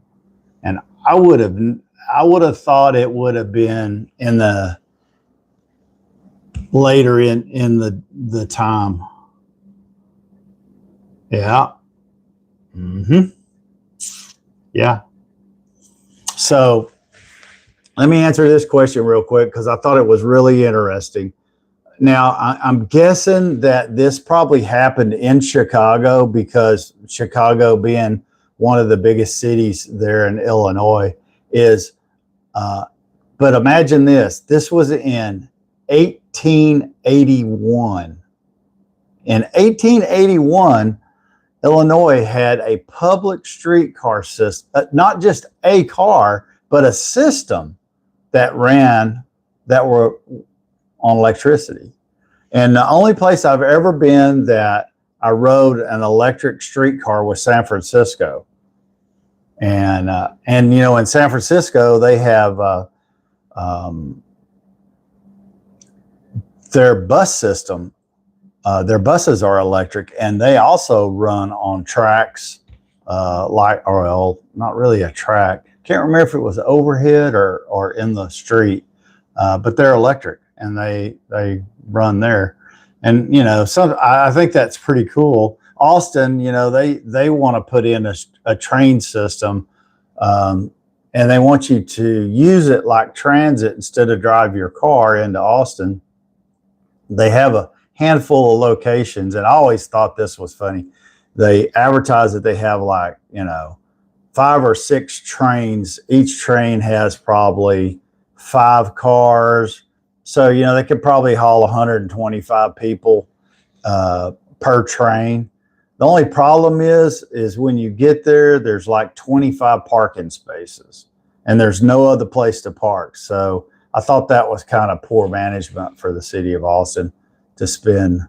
And I would have thought it would have been in the later in the time. Yeah. Yeah. So let me answer this question real quick because I thought it was really interesting. Now, I'm guessing that this probably happened in Chicago because Chicago, being one of the biggest cities there in Illinois, is, but imagine this. This was in 1881. In 1881, Illinois had a public streetcar system, not just a car, but a system that were on electricity. And the only place I've ever been that I rode an electric streetcar was San Francisco. And you know, in San Francisco, they have their bus system. Their buses are electric, and they also run on tracks, not really a track. Can't remember if it was overhead or in the street, but they're electric and they run there. And you know, I think that's pretty cool. Austin, you know, they want to put in a train system, and they want you to use it like transit instead of drive your car into Austin. They have a handful of locations, and I always thought this was funny. They advertise that they have, like, you know, 5 or 6 trains. Each train has probably 5 cars. So, you know, they could probably haul 125 people per train. The only problem is when you get there, there's like 25 parking spaces and there's no other place to park. So I thought that was kind of poor management for the city of Austin to spend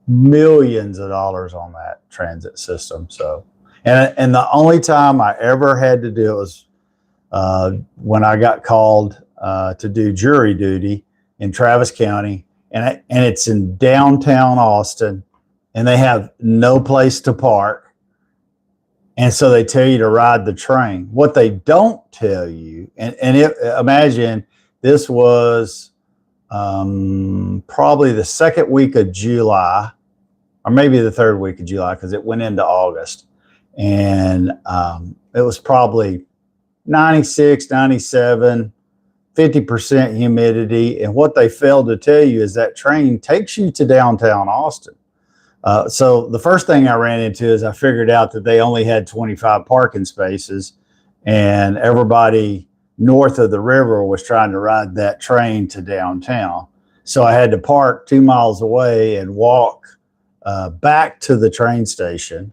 millions of dollars on that transit system. So, and the only time I ever had to do it was when I got called to do jury duty in Travis County, and it's in downtown Austin, and they have no place to park. And so they tell you to ride the train. What they don't tell you, imagine this was probably the second week of July, or maybe the third week of July, because it went into August. And it was probably 96, 97, 50% humidity. And what they failed to tell you is that train takes you to downtown Austin. So the first thing I ran into is I figured out that they only had 25 parking spaces, and everybody north of the river was trying to ride that train to downtown. So I had to park 2 miles away and walk back to the train station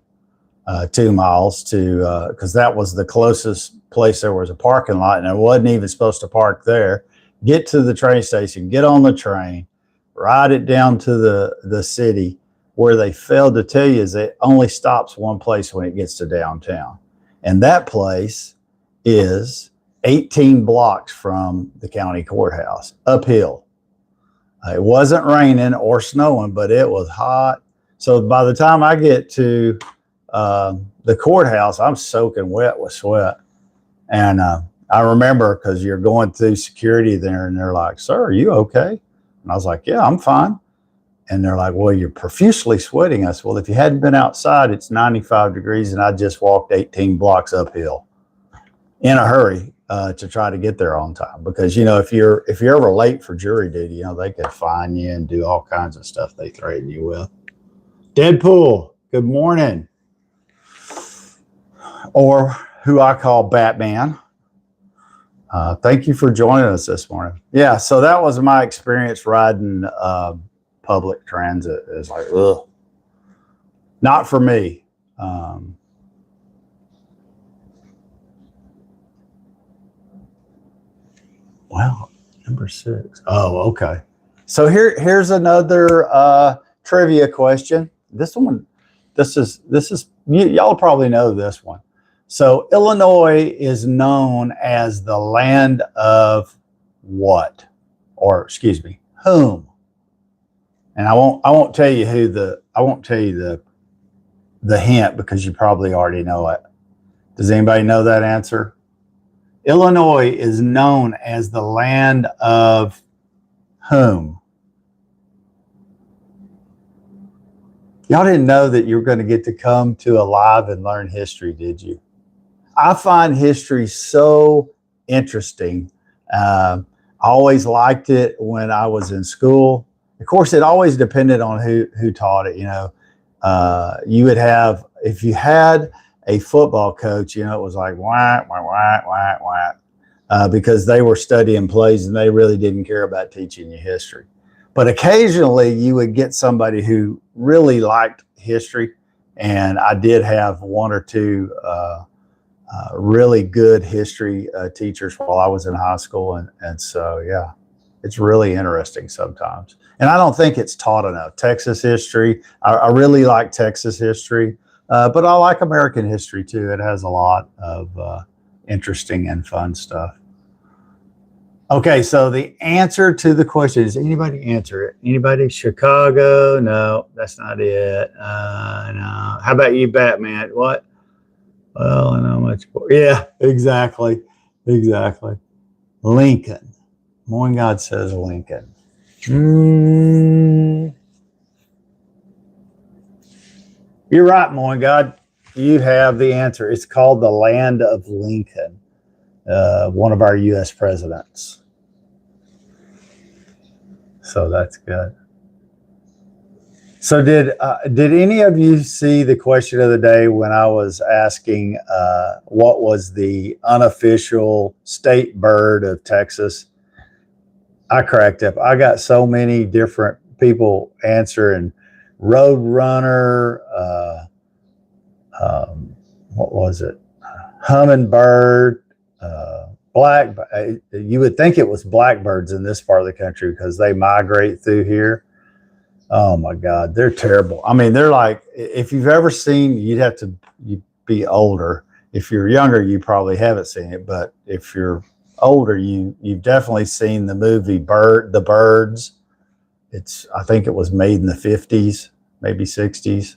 2 miles to, because that was the closest place there was a parking lot, and I wasn't even supposed to park there. Get to the train station, get on the train, ride it down to the city. Where they failed to tell you is it only stops one place when it gets to downtown. And that place is 18 blocks from the county courthouse, uphill. It wasn't raining or snowing, but it was hot. So by the time I get to the courthouse, I'm soaking wet with sweat. And I remember, because you're going through security there, and they're like, "Sir, are you okay?" And I was like, "Yeah, I'm fine." And they're like, "Well, you're profusely sweating." I said, "Well, if you hadn't been outside, it's 95 degrees, and I just walked 18 blocks uphill in a hurry to try to get there on time." Because, you know, if you're ever late for jury duty, you know, they could fine you and do all kinds of stuff they threaten you with. Deadpool, good morning. Or who I call Batman. Thank you for joining us this morning. Yeah, so that was my experience riding public transit. Is like, ugh, not for me. Well, number 6. Oh, okay. So here's another trivia question. This one y'all probably know this one. So Illinois is known as the land of what? Or excuse me, whom? And I won't tell you the hint because you probably already know it. Does anybody know that answer? Illinois is known as the land of whom? Y'all didn't know that you were going to get to come to Alive and learn history, did you? I find history so interesting. I always liked it when I was in school. Of course, it always depended on who taught it. You would have, if you had a football coach, it was like wah, wah, wah, wah, wah, because they were studying plays and they really didn't care about teaching you history. But occasionally you would get somebody who really liked history, and I did have one or two really good history teachers while I was in high school, and so yeah, it's really interesting sometimes. And I don't think it's taught enough. Texas history, I really like Texas history, but I like American history too. It has a lot of interesting and fun stuff. Okay, so the answer to the question, does anybody answer it? Anybody? Chicago? No, that's not it. No. How about you, Batman? What? Well, I know much more. Yeah, exactly. Lincoln. Morning God says Lincoln. You're right, Morning God. You have the answer. It's called the land of Lincoln, one of our U.S. presidents. So that's good. So did any of you see the question of the day when I was asking what was the unofficial state bird of Texas? I cracked up. I got so many different people answering roadrunner. What was it? Hummingbird. You would think it was blackbirds in this part of the country because they migrate through here. Oh my God, they're terrible. I mean, they're like, if you've ever seen, you'd be older. If you're younger, you probably haven't seen it, but if you're older, you've definitely seen the movie The Birds. I think it was made in the 50s, maybe 60s.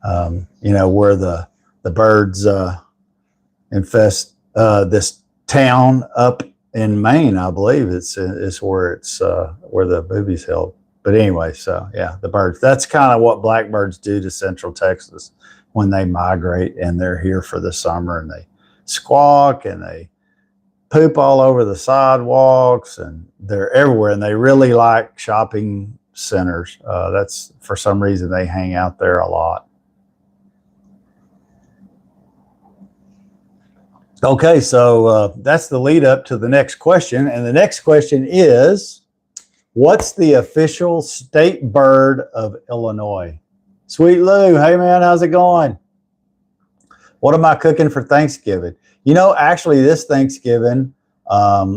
Where the birds infest this town up in Maine, I believe it's where where the movie's held. But anyway, so yeah, the birds. That's kind of what blackbirds do to Central Texas when they migrate and they're here for the summer, and they squawk and they poop all over the sidewalks and they're everywhere, and they really like shopping centers. That's for some reason they hang out there a lot. Okay, so that's the lead up to the next question. And the next question is, what's the official state bird of Illinois? Sweet Lou, hey man, how's it going? What am I cooking for Thanksgiving? Actually this Thanksgiving,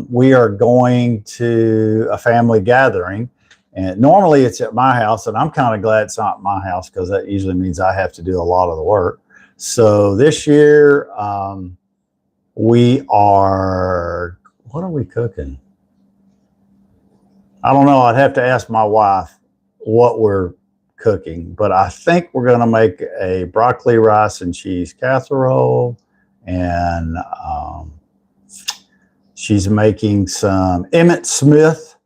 we are going to a family gathering. And normally it's at my house, and I'm kind of glad it's not my house because that usually means I have to do a lot of the work. So this year, what are we cooking? I don't know. I'd have to ask my wife what we're cooking, but I think we're going to make a broccoli, rice, and cheese casserole. And she's making some Emmett Smith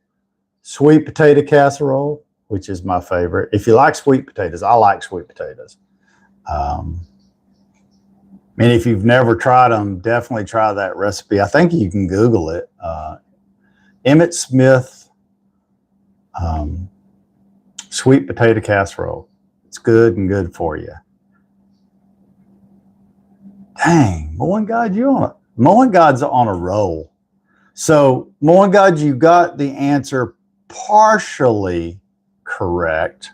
sweet potato casserole, which is my favorite. If you like sweet potatoes, I like sweet potatoes. And if you've never tried them, definitely try that recipe. I think you can Google it. Emmett Smith sweet potato casserole. It's good and good for you. Dang, Moen God, Moen God's on a roll. So Moen God, you got the answer partially correct.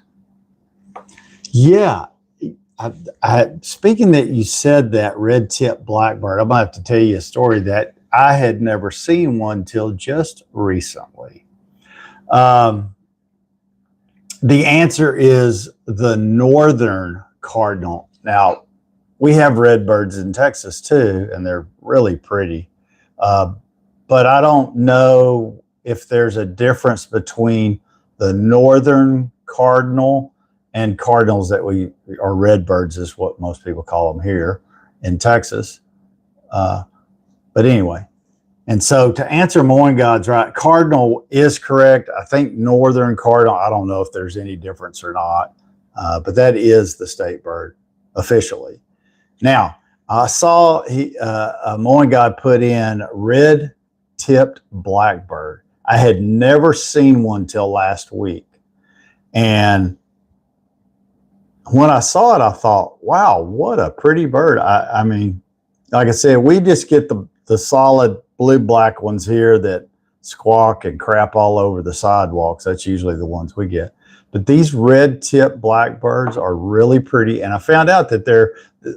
Yeah. Speaking that you said that red-tipped blackbird, I'm going to have to tell you a story that I had never seen one till just recently. The answer is the northern cardinal. Now, we have redbirds in Texas too, and they're really pretty. But I don't know if there's a difference between the northern cardinal and cardinals that or redbirds is what most people call them here in Texas. But anyway, and so to answer Morning God's right, cardinal is correct. I think northern cardinal, I don't know if there's any difference or not, but that is the state bird officially. Now, I saw Morning God put in red-tipped blackbird. I had never seen one till last week. And when I saw it, I thought, wow, what a pretty bird. I mean, like I said, we just get the solid blue-black ones here that squawk and crap all over the sidewalks. That's usually the ones we get. But these red-tipped blackbirds are really pretty. And I found out that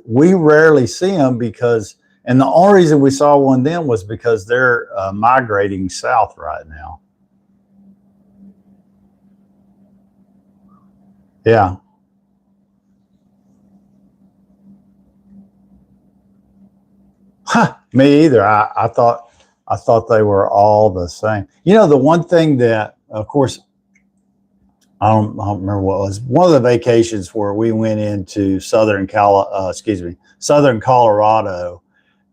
we rarely see them because, and the only reason we saw one then was because they're migrating south right now. Yeah. Huh, me either. I thought they were all the same. You know, the one thing that, of course, I don't remember what it was. One of the vacations where we went into southern Colorado,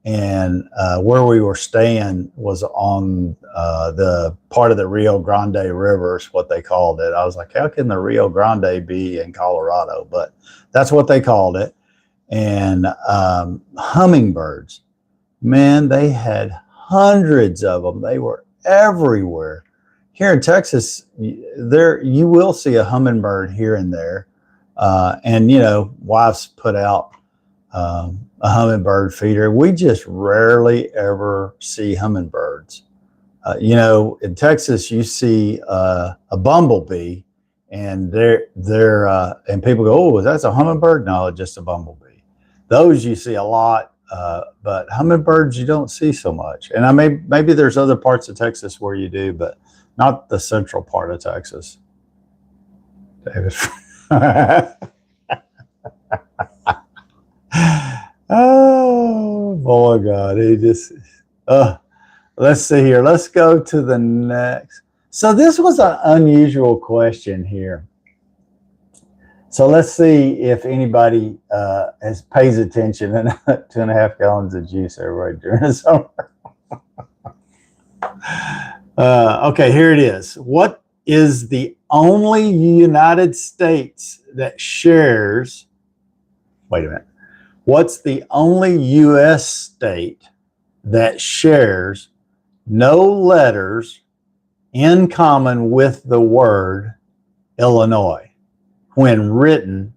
and where we were staying was on the part of the Rio Grande River, is what they called it. I was like, how can the Rio Grande be in Colorado? But that's what they called it. And hummingbirds, man, they had hundreds of them. They were everywhere. Here in Texas, you will see a hummingbird here and there. And, you know, wives put out a hummingbird feeder. We just rarely ever see hummingbirds. You know, in Texas, you see a bumblebee, and and people go, "Oh, that's a hummingbird?" No, it's just a bumblebee. Those you see a lot, but hummingbirds you don't see so much. And maybe there's other parts of Texas where you do, but not the central part of Texas. David. Oh boy, God, he just. Let's see here. Let's go to the next. So this was an unusual question here. So let's see if anybody pays attention and 2.5 gallons of juice every day during the summer. Okay, here it is. What is the only United States that shares, wait a minute. What's the only U.S. state that shares no letters in common with the word Illinois when written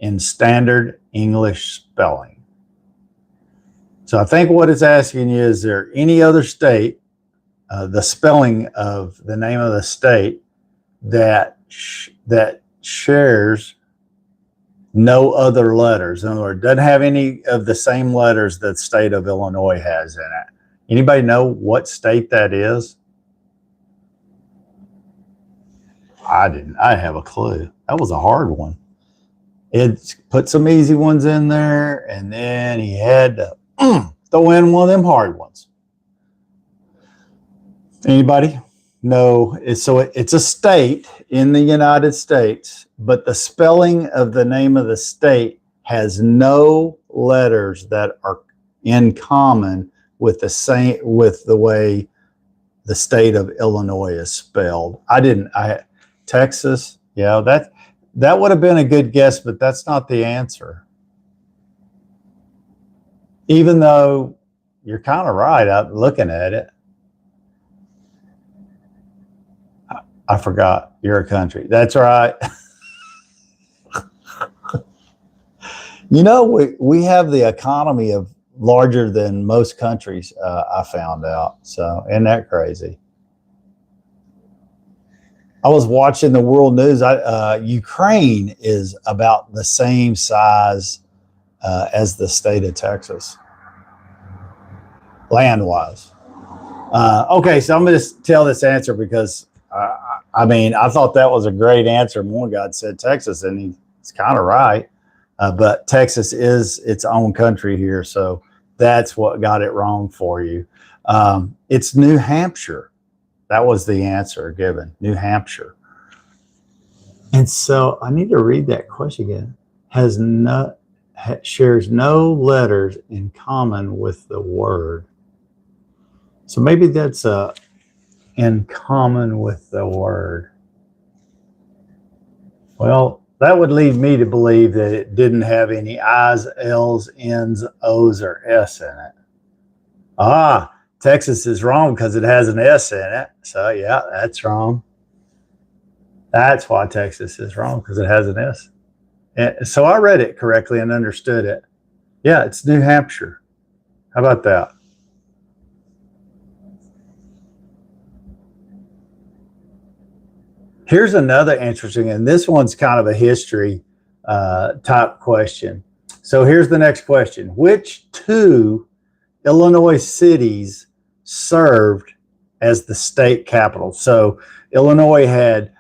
in standard English spelling? So I think what it's asking you, is there any other state, the spelling of the name of the state that shares no other letters? In other words, doesn't have any of the same letters that the state of Illinois has in it. Anybody know what state that is? I didn't. I have a clue. That was a hard one. It put some easy ones in there, and then he had to throw in one of them hard ones. Anybody? No. It's a state in the United States, but the spelling of the name of the state has no letters that are in common with the way the state of Illinois is spelled. Texas, yeah, that would have been a good guess, but that's not the answer. Even though you're kind of right out looking at it. I forgot, you're a country. That's right. You know, we have the economy of larger than most countries, I found out. So isn't that crazy? I was watching the world news. Ukraine is about the same size as the state of Texas, land-wise. Okay, so I'm going to tell this answer because, I thought that was a great answer. More God said Texas, and he's kind of right. But Texas is its own country here, so that's what got it wrong for you. It's New Hampshire. That was the answer given, New Hampshire. And so I need to read that question again. Shares no letters in common with the word. So maybe that's in common with the word. Well, that would lead me to believe that it didn't have any I's, L's, N's, O's, or S in it. Texas is wrong because it has an S in it. So yeah, that's wrong. That's why Texas is wrong, because it has an S. And so I read it correctly and understood it. Yeah, it's New Hampshire. How about that? Here's another interesting, and this one's kind of a history type question. So here's the next question. Which two Illinois cities served as the state capital? So Illinois had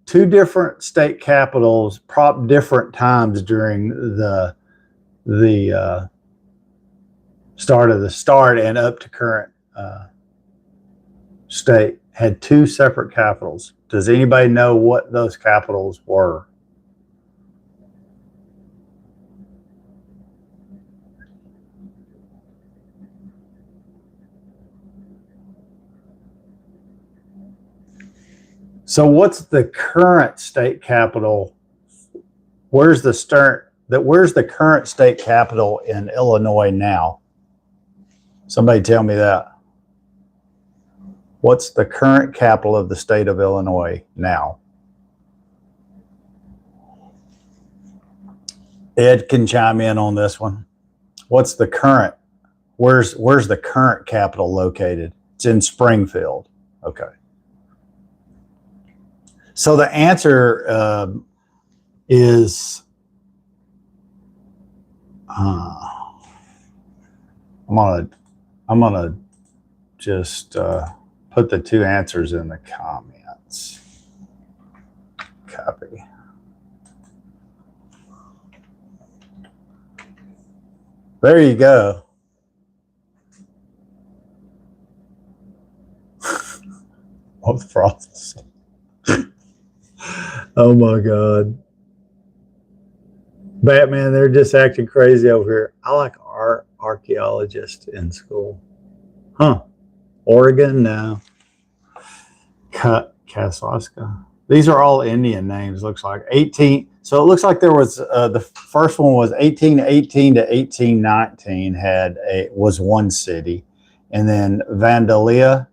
two different state capitals, different times during the start and up to current state. Had two separate capitals. Does anybody know what those capitals were? So what's the current state capital? Where's the current state capital in Illinois now? Somebody tell me that. What's the current capital of the state of Illinois now? Ed can chime in on this one. What's the current? Where's the current capital located? It's in Springfield. Okay. So the answer is I'm gonna just put the two answers in the comments. Copy. There you go. Both process. Oh my God. Batman, they're just acting crazy over here. I like our archaeologist in school. Huh. Oregon? No. Kasaska. These are all Indian names, looks like. 18. So it looks like there was, the first one was 1818 to 1819 was one city. And then Vandalia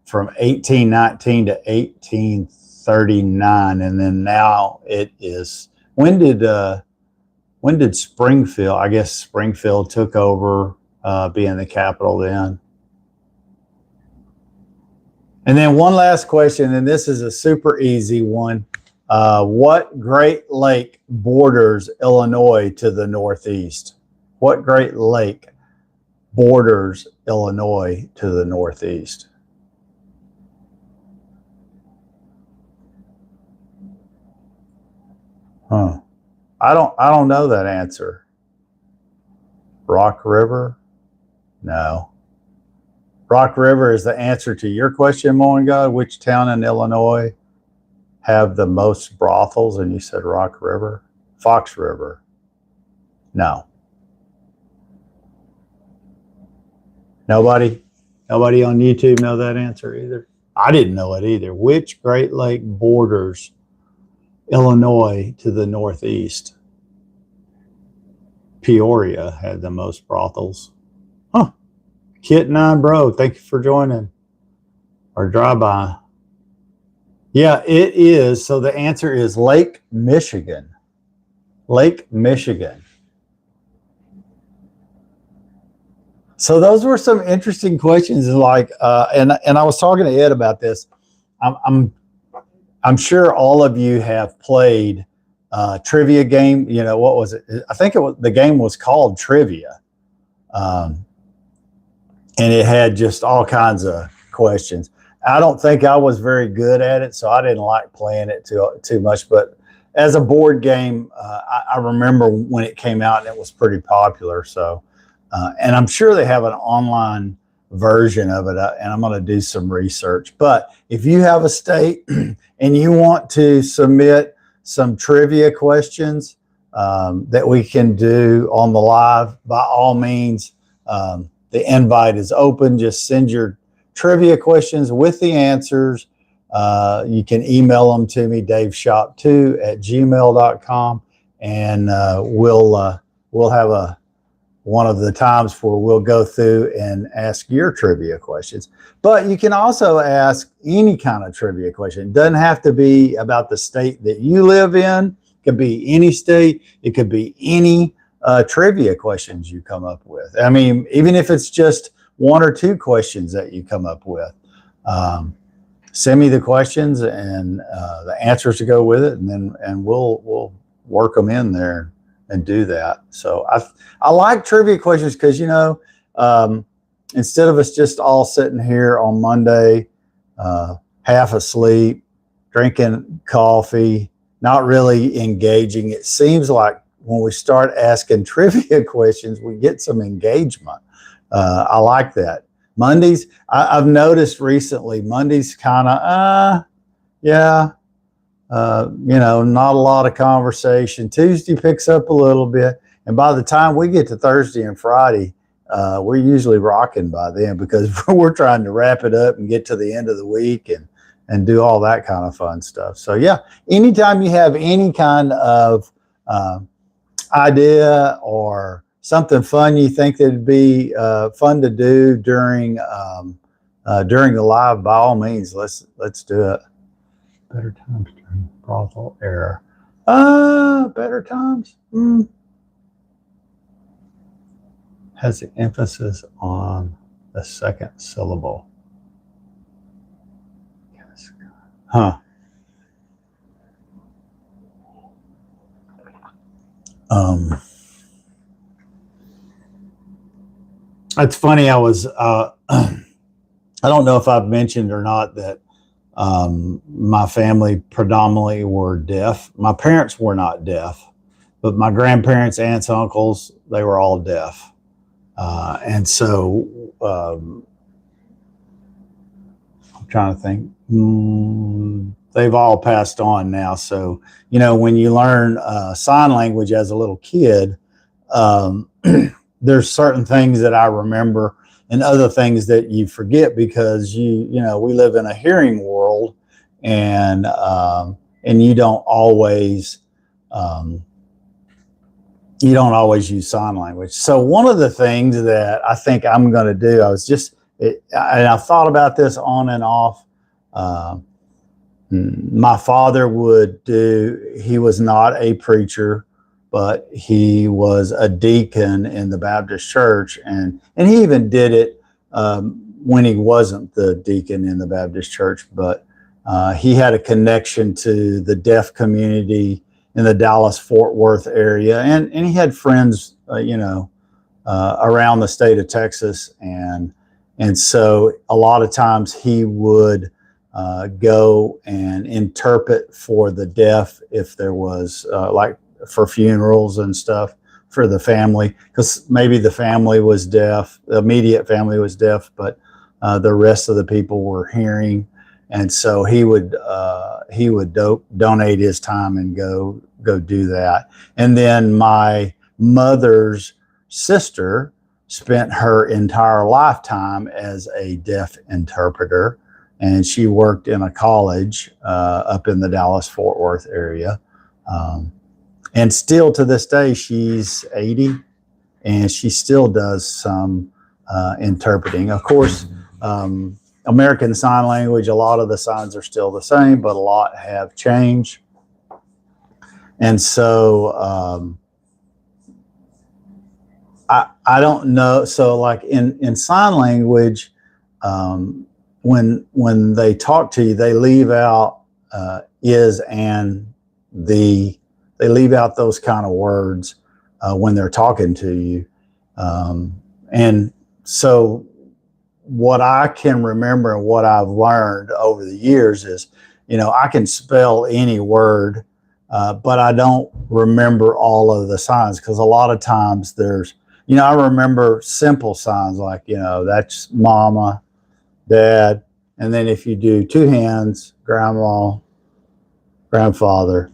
from 1819 to 1839. And then now it is, when did Springfield, I guess Springfield took over being the capital then. And then one last question, and this is a super easy one. What Great Lake borders Illinois to the northeast? What Great Lake borders Illinois to the northeast? Huh. I don't know that answer. Rock River? No. Rock River is the answer to your question, Morning God. Which town in Illinois have the most brothels? And you said Rock River. Fox River. No. Nobody on YouTube know that answer either. I didn't know it either. Which Great Lake borders Illinois to the northeast? Peoria had the most brothels. Huh. Kit9 Bro, thank you for joining our drive-by. Yeah, it is. So the answer is Lake Michigan. Lake Michigan. So those were some interesting questions. Like, and I was talking to Ed about this. I'm sure all of you have played trivia game. You know, what was it? I think the game was called Trivia. And it had just all kinds of questions. I don't think I was very good at it, so I didn't like playing it too much. But as a board game, I remember when it came out and it was pretty popular. So, and I'm sure they have an online version of it, and I'm going to do some research. But if you have a state and you want to submit some trivia questions that we can do on the live, by all means, the invite is open. Just send your trivia questions with the answers. You can email them to me, daveshop2@gmail.com, and we'll have one of the times where we'll go through and ask your trivia questions. But you can also ask any kind of trivia question. It doesn't have to be about the state that you live in. It could be any state. It could be any trivia questions you come up with. I mean, even if it's just one or two questions that you come up with, send me the questions and the answers to go with it, and we'll work them in there and do that. So I like trivia questions because, instead of us just all sitting here on Monday, half asleep, drinking coffee, not really engaging, it seems like when we start asking trivia questions, we get some engagement. I like that. Mondays, I've noticed recently, Mondays kind of, not a lot of conversation. Tuesday picks up a little bit. And by the time we get to Thursday and Friday, we're usually rocking by then because we're trying to wrap it up and get to the end of the week and do all that kind of fun stuff. So yeah, anytime you have any kind of idea or something fun you think that'd be fun to do during the live, by all means, let's do it. Better times during brothel era. Better times. Has the emphasis on the second syllable. Yes. Huh. It's funny. I was, I don't know if I've mentioned or not that my family predominantly were deaf. My parents were not deaf, but my grandparents, aunts, uncles, they were all deaf. And so I'm trying to think. They've all passed on now. So, when you learn sign language as a little kid, there's certain things that I remember and other things that you forget because we live in a hearing world, and you don't always use sign language. So one of the things that I think I'm going to do, and I've thought about this on and off. My father he was not a preacher, but he was a deacon in the Baptist church. And he even did it when he wasn't the deacon in the Baptist church. But he had a connection to the deaf community in the Dallas-Fort Worth area. And he had friends, around the state of Texas. And so a lot of times he would go and interpret for the deaf if there was like for funerals and stuff for the family, because maybe the family was deaf, the immediate family was deaf, but the rest of the people were hearing. And so he would donate his time and go do that. And then my mother's sister spent her entire lifetime as a deaf interpreter, and she worked in a college up in the Dallas-Fort Worth area. And still to this day, she's 80, and she still does some interpreting. Of course, American Sign Language, a lot of the signs are still the same, but a lot have changed. And so I don't know. So like in sign language, when they talk to you, they leave out is and the. They leave out those kind of words when they're talking to you. And so what I can remember and what I've learned over the years is, I can spell any word but I don't remember all of the signs because a lot of times there's, I remember simple signs like, that's mama, dad. And then if you do two hands, grandma, grandfather,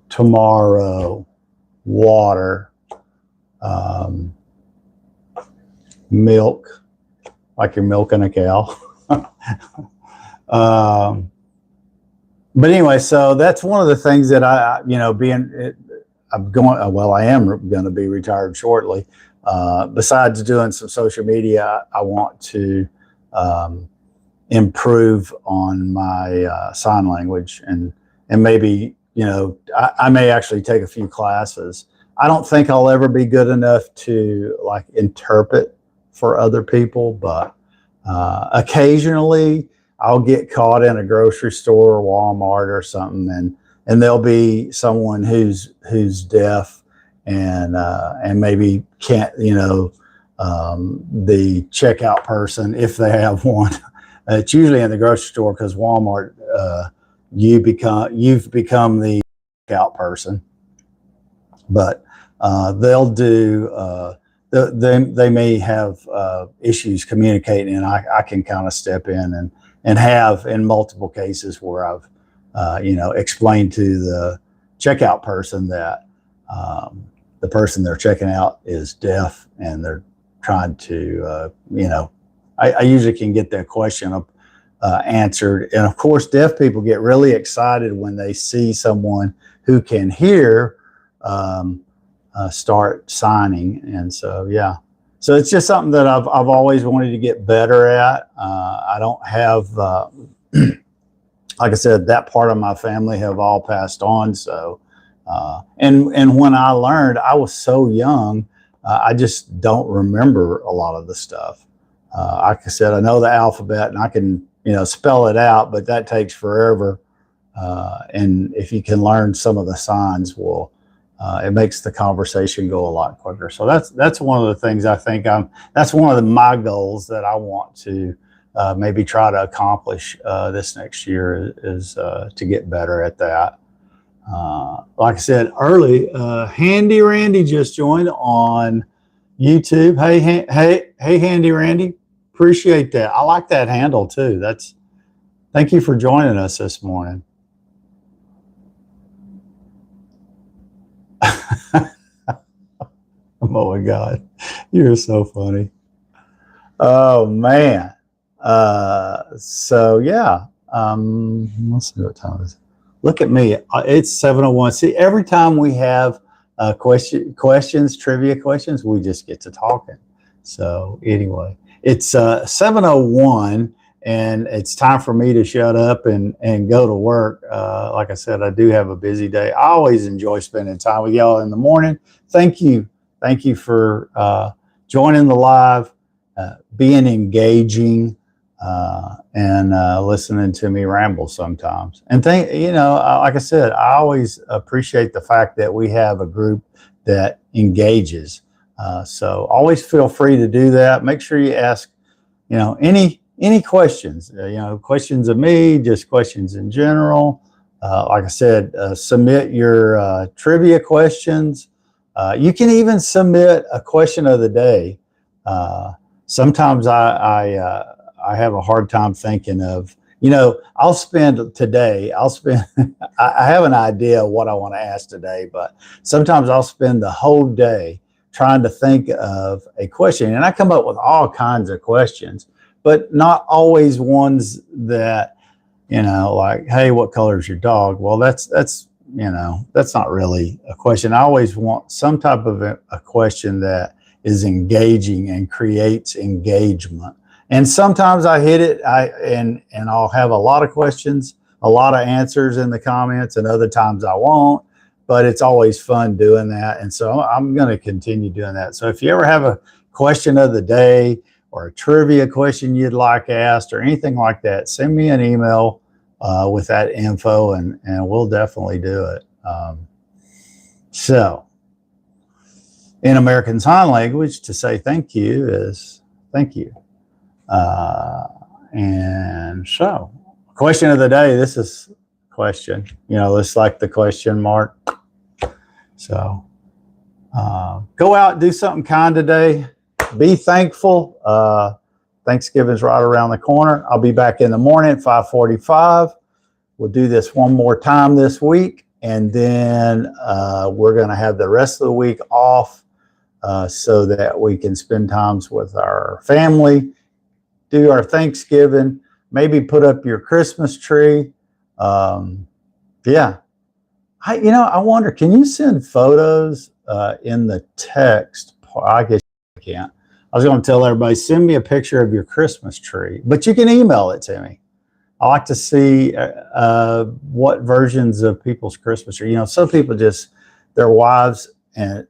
tomorrow, water, milk, like you're milking a cow. But anyway, so that's one of the things that I am going to be retired shortly. Besides doing some social media, I want to improve on my sign language and maybe, I may actually take a few classes. I don't think I'll ever be good enough to like interpret for other people, but occasionally I'll get caught in a grocery store or Walmart or something, and there'll be someone who's deaf and maybe can't, the checkout person, if they have one. It's usually in the grocery store because Walmart, you've become the checkout person, but they'll do. They may have issues communicating, and I can kind of step in and have in multiple cases where I've explained to the checkout person that the person they're checking out is deaf, and they're trying to I usually can get their question answered. And of course, deaf people get really excited when they see someone who can hear start signing. And so, yeah. So it's just something that I've always wanted to get better at. I don't have, like I said, that part of my family have all passed on. So, and when I learned, I was so young, I just don't remember a lot of the stuff. Like I said, I know the alphabet and I can, spell it out, but that takes forever. And if you can learn some of the signs, it makes the conversation go a lot quicker. So that's one of the things I think that's one of my goals that I want to maybe try to accomplish this next year is to get better at that. Like I said early, Handy Randy just joined on YouTube. Hey, Handy Randy, appreciate that. I like that handle too. Thank you for joining us this morning. Oh my God, you're so funny. Oh man. So yeah. Let's see what time it is. Look at me. It's 7:01. See, every time we have questions, trivia questions, we just get to talking. So anyway, it's 7:01, and it's time for me to shut up and go to work. Like I said, I do have a busy day. I always enjoy spending time with y'all in the morning. Thank you for joining the live, being engaging, and listening to me ramble sometimes. And like I said, I always appreciate the fact that we have a group that engages. So always feel free to do that. Make sure you ask, any questions, questions of me, just questions in general. Like I said, submit your trivia questions. You can even submit a question of the day. Sometimes I have a hard time thinking of, I have an idea of what I want to ask today, but sometimes I'll spend the whole day trying to think of a question, and I come up with all kinds of questions, but not always ones that, like, hey, what color is your dog? Well, that's not really a question. I always want some type of a question that is engaging and creates engagement. And sometimes I hit it, and I'll have a lot of questions, a lot of answers in the comments, and other times I won't. But it's always fun doing that, and so I'm going to continue doing that. So if you ever have a question of the day or a trivia question you'd like asked or anything like that, send me an email with that info, and we'll definitely do it. So in American Sign Language, to say thank you is thank you. And so, question of the day, this is question. You know, it's like the question mark. So go out, do something kind today. Be thankful. Thanksgiving's right around the corner. I'll be back in the morning at 5:45. We'll do this one more time this week, and then we're going to have the rest of the week off so that we can spend times with our family, do our Thanksgiving, maybe put up your Christmas tree. Yeah. I wonder, can you send photos in the text? I guess you can't. I was going to tell everybody, send me a picture of your Christmas tree, but you can email it to me. I like to see what versions of people's Christmas tree. You know, some people just, their wives, and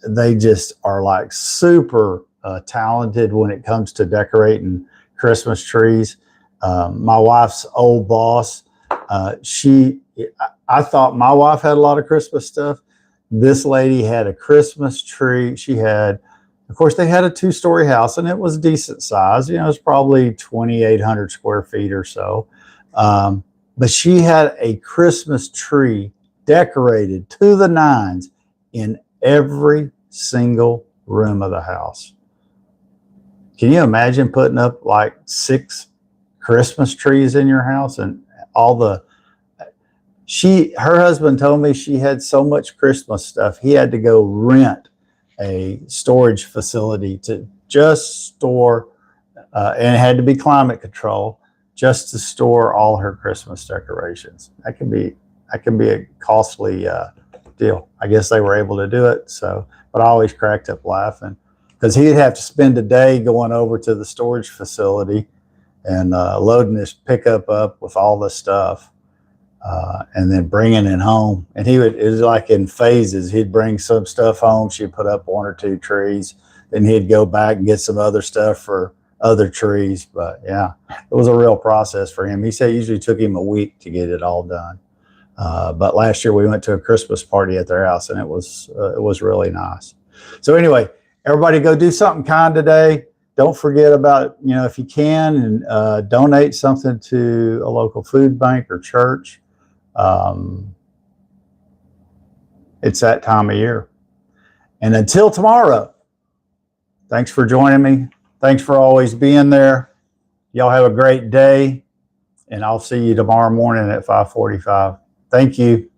they just are like super talented when it comes to decorating Christmas trees. My wife's old boss, I thought my wife had a lot of Christmas stuff. This lady had a Christmas tree. She had, of course, they had a 2-story house, and it was decent size. You know, it was probably 2,800 square feet or so. But she had a Christmas tree decorated to the nines in every single room of the house. Can you imagine putting up like 6 Christmas trees in your house and all the, her husband told me she had so much Christmas stuff, he had to go rent a storage facility to just store, and it had to be climate control, just to store all her Christmas decorations. That can be a costly deal. I guess they were able to do it. So, but I always cracked up laughing because he'd have to spend a day going over to the storage facility and loading his pickup up with all this stuff. And then bringing it home. And it was like in phases. He'd bring some stuff home. She'd put up 1 or 2 trees. Then he'd go back and get some other stuff for other trees. But yeah, it was a real process for him. He said it usually took him a week to get it all done. But last year we went to a Christmas party at their house, and it was really nice. So anyway, everybody go do something kind today. Don't forget about, if you can, and donate something to a local food bank or church. It's that time of year. And until tomorrow, thanks for joining me. Thanks for always being there. Y'all have a great day, and I'll see you tomorrow morning at 5:45. Thank you.